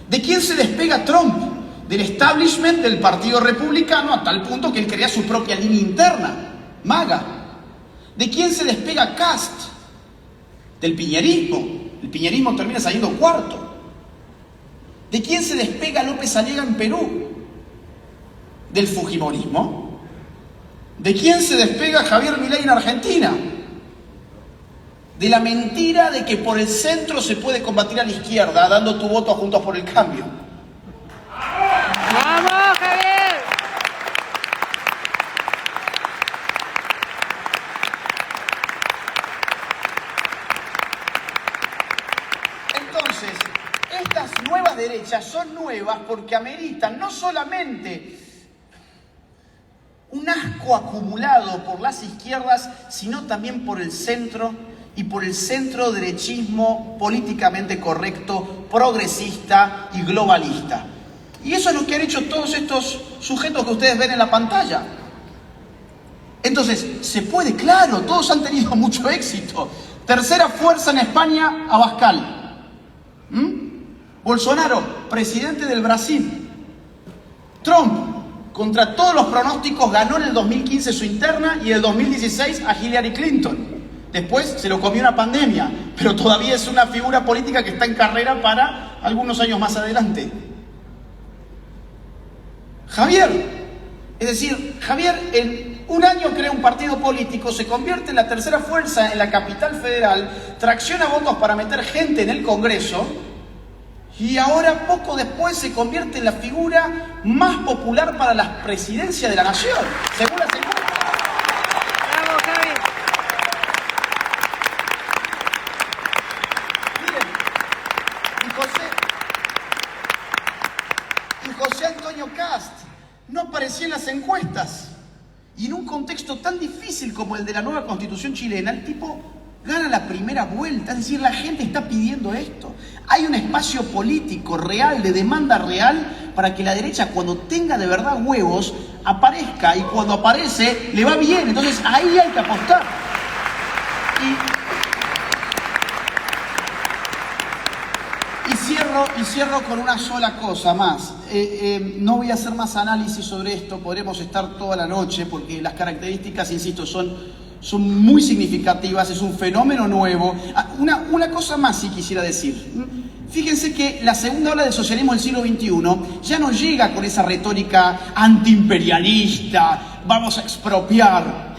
¿De quién se despega Trump? Del establishment del Partido Republicano, a tal punto que él crea su propia línea interna, MAGA. ¿De quién se despega Kast? Del piñerismo. El piñerismo termina saliendo cuarto. ¿De quién se despega López Aliaga en Perú? Del fujimorismo. ¿De quién se despega Javier Milei en Argentina? De la mentira de que por el centro se puede combatir a la izquierda, dando tu voto a Juntos por el Cambio. ¡Vamos, Javier! Entonces, estas nuevas derechas son nuevas porque ameritan no solamente un asco acumulado por las izquierdas, sino también por el centro y por el centro-derechismo políticamente correcto, progresista y globalista. Y eso es lo que han hecho todos estos sujetos que ustedes ven en la pantalla. Entonces, se puede, claro, todos han tenido mucho éxito. Tercera fuerza en España, Abascal. Bolsonaro, presidente del Brasil. Trump, contra todos los pronósticos ganó en el 2015 su interna y en el 2016 a Hillary Clinton. Después se lo comió una pandemia, pero todavía es una figura política que está en carrera para algunos años más adelante. Javier, es decir, Javier en un año crea un partido político, se convierte en la tercera fuerza en la capital federal, tracciona votos para meter gente en el Congreso y ahora poco después se convierte en la figura más popular para la presidencia de la nación, según las encuestas. Bravo, Javi. Y José Antonio Cast no aparecía en las encuestas. Y en un contexto tan difícil como el de la nueva Constitución chilena, el tipo gana la primera vuelta. Es decir, la gente está pidiendo esto. Hay un espacio político real, de demanda real, para que la derecha, cuando tenga de verdad huevos, aparezca. Y cuando aparece, le va bien. Entonces, ahí hay que apostar. Y cierro con una sola cosa más. No voy a hacer más análisis sobre esto, podremos estar toda la noche, porque las características, insisto, son muy significativas, es un fenómeno nuevo. Una cosa más sí quisiera decir. Fíjense que la segunda ola del socialismo del siglo XXI ya no llega con esa retórica antiimperialista, vamos a expropiar.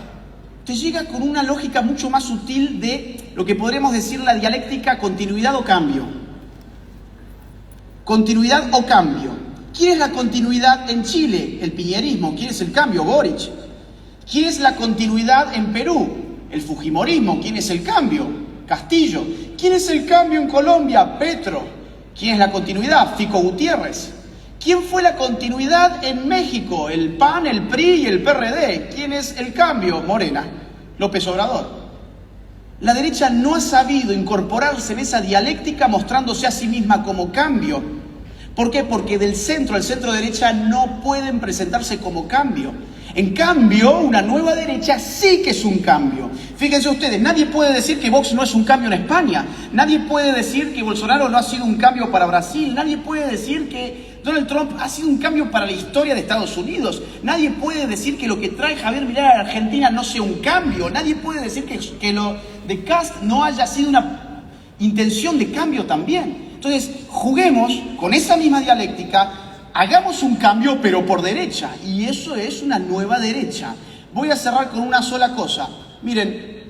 Te llega con una lógica mucho más sutil de lo que podremos decir la dialéctica continuidad o cambio. Continuidad o cambio. ¿Quién es la continuidad en Chile? El piñerismo. ¿Quién es el cambio? Boric. ¿Quién es la continuidad en Perú? El fujimorismo. ¿Quién es el cambio? Castillo. ¿Quién es el cambio en Colombia? Petro. ¿Quién es la continuidad? Fico Gutiérrez. ¿Quién fue la continuidad en México? El PAN, el PRI y el PRD. ¿Quién es el cambio? Morena. López Obrador. La derecha no ha sabido incorporarse en esa dialéctica mostrándose a sí misma como cambio. ¿Por qué? Porque del centro al centro derecha no pueden presentarse como cambio. En cambio, una nueva derecha sí que es un cambio. Fíjense ustedes, nadie puede decir que Vox no es un cambio en España. Nadie puede decir que Bolsonaro no ha sido un cambio para Brasil. Nadie puede decir que Donald Trump ha sido un cambio para la historia de Estados Unidos. Nadie puede decir que lo que trae Javier Milei a la Argentina no sea un cambio. Nadie puede decir que lo de Kast no haya sido una intención de cambio también. Entonces, juguemos con esa misma dialéctica, hagamos un cambio pero por derecha. Y eso es una nueva derecha. Voy a cerrar con una sola cosa. Miren,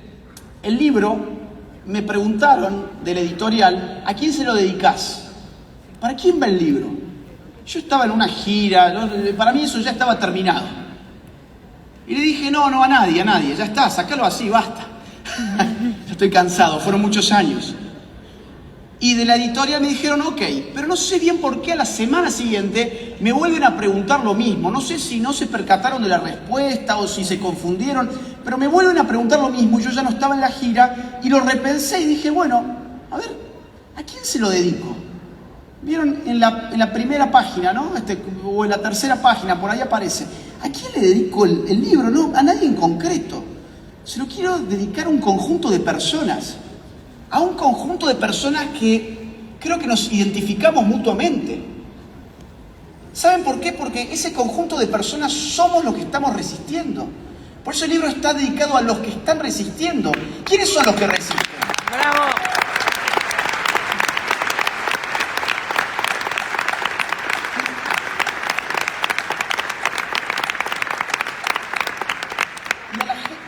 el libro, me preguntaron del editorial, ¿a quién se lo dedicás? ¿Para quién va el libro? Yo estaba en una gira, para mí eso ya estaba terminado. Y le dije, no, a nadie, ya está, sacalo así, basta. Yo estoy cansado, fueron muchos años. Y de la editorial me dijeron, ok, pero no sé bien por qué a la semana siguiente me vuelven a preguntar lo mismo. No sé si no se percataron de la respuesta o si se confundieron, pero me vuelven a preguntar lo mismo. Yo ya no estaba en la gira y lo repensé y dije, bueno, a ver, ¿a quién se lo dedico? Vieron en la primera página, ¿no? O en la tercera página, por ahí aparece. ¿A quién le dedico el libro? No, a nadie en concreto. Se lo quiero dedicar a un conjunto de personas. A un conjunto de personas que creo que nos identificamos mutuamente. ¿Saben por qué? Porque ese conjunto de personas somos los que estamos resistiendo. Por eso el libro está dedicado a los que están resistiendo. ¿Quiénes son los que resisten? ¡Bravo!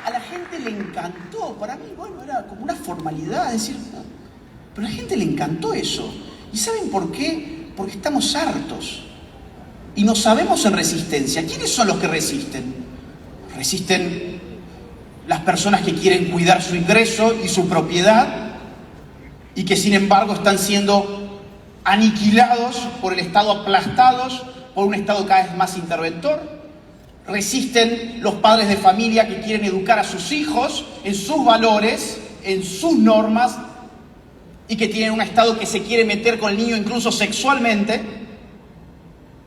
A la gente le encantó. Para mí, bueno, era como una formalidad, es decir, pero a la gente le encantó eso. ¿Y saben por qué? Porque estamos hartos. Y no sabemos en resistencia. ¿Quiénes son los que resisten? Resisten las personas que quieren cuidar su ingreso y su propiedad y que sin embargo están siendo aniquilados por el Estado, aplastados por un Estado cada vez más interventor. Resisten los padres de familia que quieren educar a sus hijos en sus valores, en sus normas, y que tienen un Estado que se quiere meter con el niño incluso sexualmente.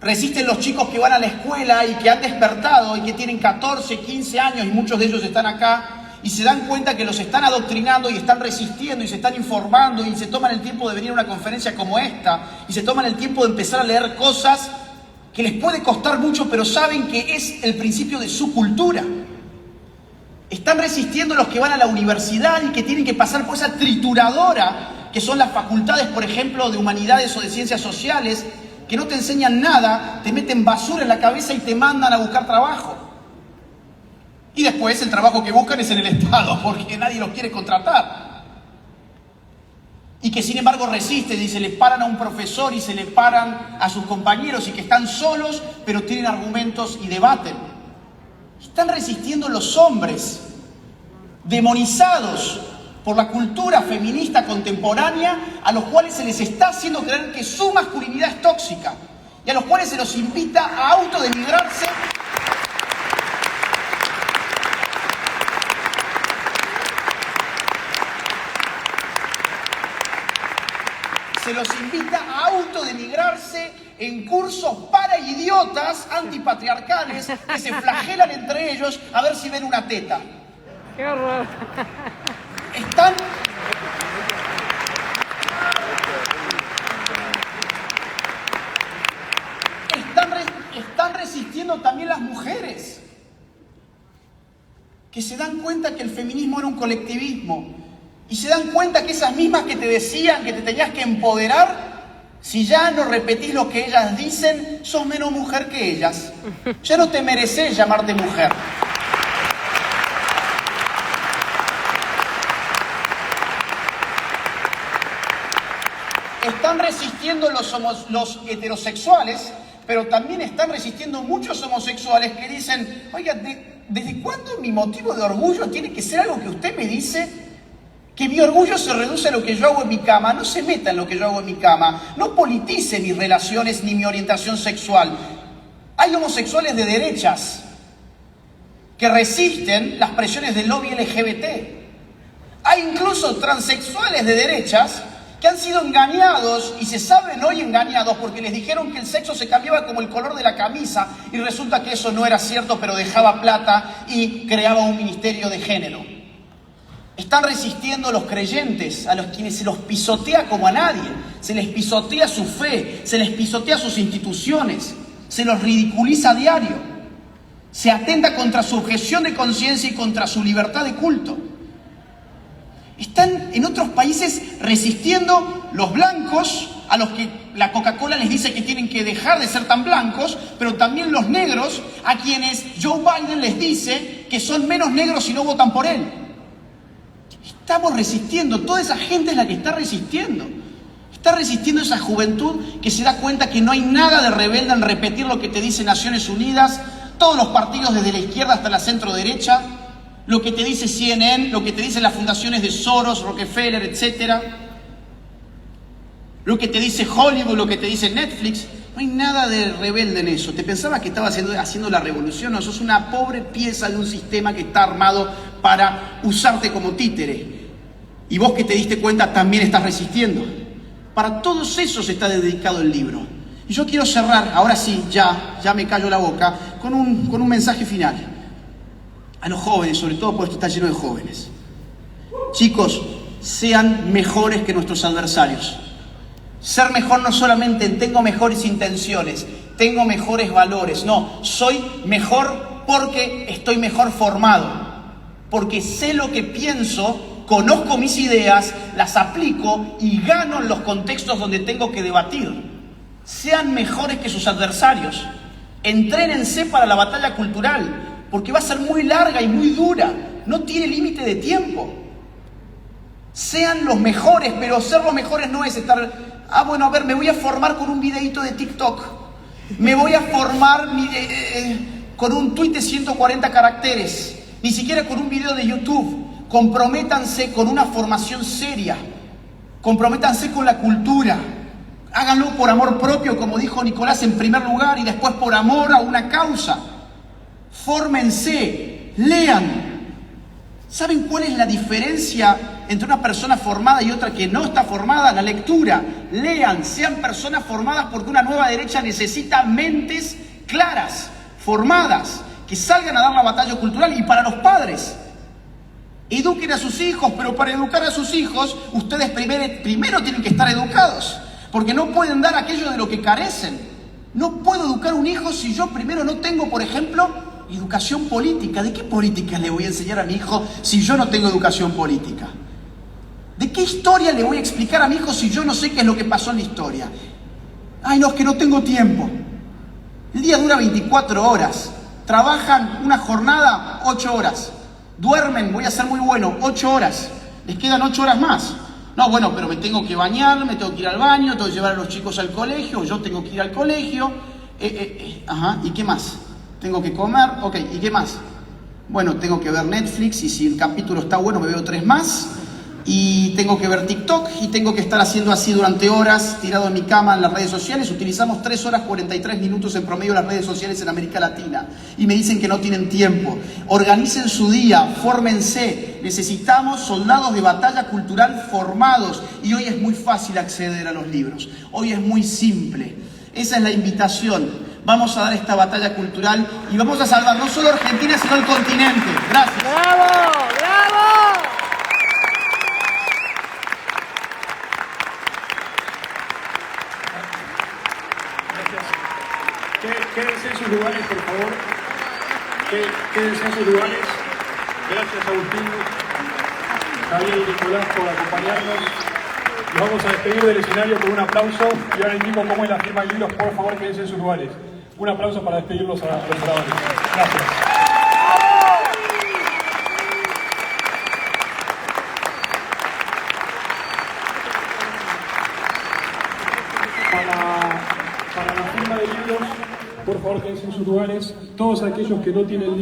Resisten los chicos que van a la escuela y que han despertado y que tienen 14, 15 años y muchos de ellos están acá y se dan cuenta que los están adoctrinando y están resistiendo y se están informando y se toman el tiempo de venir a una conferencia como esta y se toman el tiempo de empezar a leer cosas que les puede costar mucho, pero saben que es el principio de su cultura. Están resistiendo los que van a la universidad y que tienen que pasar por esa trituradora, que son las facultades, por ejemplo, de humanidades o de ciencias sociales, que no te enseñan nada, te meten basura en la cabeza y te mandan a buscar trabajo. Y después el trabajo que buscan es en el Estado, porque nadie los quiere contratar. Y que sin embargo resisten y se le paran a un profesor y se le paran a sus compañeros y que están solos, pero tienen argumentos y debaten. Están resistiendo los hombres, demonizados por la cultura feminista contemporánea, a los cuales se les está haciendo creer que su masculinidad es tóxica y a los cuales se los invita a autodenigrarse. Se los invita a autodenigrarse en cursos para idiotas antipatriarcales que se flagelan entre ellos a ver si ven una teta. ¡Qué horror! Están resistiendo también las mujeres, que se dan cuenta que el feminismo era un colectivismo y se dan cuenta que esas mismas que te decían que te tenías que empoderar, si ya no repetís lo que ellas dicen, sos menos mujer que ellas. Ya no te mereces llamarte mujer. Están resistiendo los heterosexuales, pero también están resistiendo muchos homosexuales que dicen, oiga, ¿desde cuándo mi motivo de orgullo tiene que ser algo que usted me dice? Que mi orgullo se reduce a lo que yo hago en mi cama. No se meta en lo que yo hago en mi cama. No politice mis relaciones ni mi orientación sexual. Hay homosexuales de derechas que resisten las presiones del lobby LGBT. Hay incluso transexuales de derechas que han sido engañados y se saben hoy engañados porque les dijeron que el sexo se cambiaba como el color de la camisa y resulta que eso no era cierto, pero dejaba plata y creaba un ministerio de género. Están resistiendo los creyentes, a los quienes se los pisotea como a nadie, se les pisotea su fe, se les pisotea sus instituciones, se los ridiculiza a diario, se atenta contra su objeción de conciencia y contra su libertad de culto. Están en otros países resistiendo los blancos, a los que la Coca-Cola les dice que tienen que dejar de ser tan blancos, pero también los negros, a quienes Joe Biden les dice que son menos negros si no votan por él. Estamos resistiendo, toda esa gente es la que está resistiendo. Está resistiendo esa juventud que se da cuenta que no hay nada de rebelde en repetir lo que te dice Naciones Unidas, todos los partidos desde la izquierda hasta la centro derecha, lo que te dice CNN, lo que te dicen las fundaciones de Soros, Rockefeller, etc. Lo que te dice Hollywood, lo que te dice Netflix. No hay nada de rebelde en eso. ¿Te pensabas que estabas haciendo la revolución? No, sos una pobre pieza de un sistema que está armado para usarte como títere. Y vos que te diste cuenta también estás resistiendo. Para todos esos está dedicado el libro. Y yo quiero cerrar, ahora sí, ya me callo la boca, con un mensaje final. A los jóvenes, sobre todo porque esto está lleno de jóvenes. Chicos, sean mejores que nuestros adversarios. Ser mejor no solamente en tengo mejores intenciones, tengo mejores valores. No, soy mejor porque estoy mejor formado. Porque sé lo que pienso, conozco mis ideas, las aplico y gano en los contextos donde tengo que debatir. Sean mejores que sus adversarios. Entrénense para la batalla cultural, porque va a ser muy larga y muy dura. No tiene límite de tiempo. Sean los mejores, pero ser los mejores no es estar... me voy a formar con un videíto de TikTok. Me voy a formar con un tuit de 140 caracteres. Ni siquiera con un video de YouTube. Comprométanse con una formación seria. Comprométanse con la cultura. Háganlo por amor propio, como dijo Nicolás, en primer lugar, y después por amor a una causa. Fórmense, lean. ¿Saben cuál es la diferencia entre una persona formada y otra que no está formada? La lectura. Lean, sean personas formadas, porque una nueva derecha necesita mentes claras, formadas, que salgan a dar la batalla cultural. Y para los padres, eduquen a sus hijos, pero para educar a sus hijos, ustedes primero tienen que estar educados, porque no pueden dar aquello de lo que carecen. No puedo educar a un hijo si yo primero no tengo, por ejemplo, educación política. ¿De qué política le voy a enseñar a mi hijo si yo no tengo educación política? ¿De qué historia le voy a explicar a mi hijo si yo no sé qué es lo que pasó en la historia? Ay, no, es que no tengo tiempo. El día dura 24 horas. Trabajan una jornada, 8 horas. Duermen, voy a ser muy bueno, 8 horas. Les quedan 8 horas más. No, bueno, pero me tengo que bañar, me tengo que ir al baño, tengo que llevar a los chicos al colegio, yo tengo que ir al colegio. Ajá, ¿y qué más? Tengo que comer, ok, ¿y qué más? Bueno, tengo que ver Netflix y si el capítulo está bueno me veo 3 más. Y tengo que ver TikTok y tengo que estar haciendo así durante horas, tirado en mi cama en las redes sociales. Utilizamos 3 horas 43 minutos en promedio las redes sociales en América Latina. Y me dicen que no tienen tiempo. Organicen su día, fórmense. Necesitamos soldados de batalla cultural formados. Y hoy es muy fácil acceder a los libros. Hoy es muy simple. Esa es la invitación. Vamos a dar esta batalla cultural y vamos a salvar no solo a Argentina, sino al continente. Gracias. ¡Bravo! ¡Bravo! Quédense en sus lugares, por favor. Quédense en sus lugares. Gracias, Agustín, Javier y Nicolás, por acompañarnos. Nos vamos a despedir del escenario con un aplauso. Y ahora indico cómo es la firma de libros. Por favor, quédense en sus lugares. Un aplauso para despedirlos a los oradores. Gracias. Para la firma de libros, por favor, quédense en sus lugares. Todos aquellos que no tienen libros.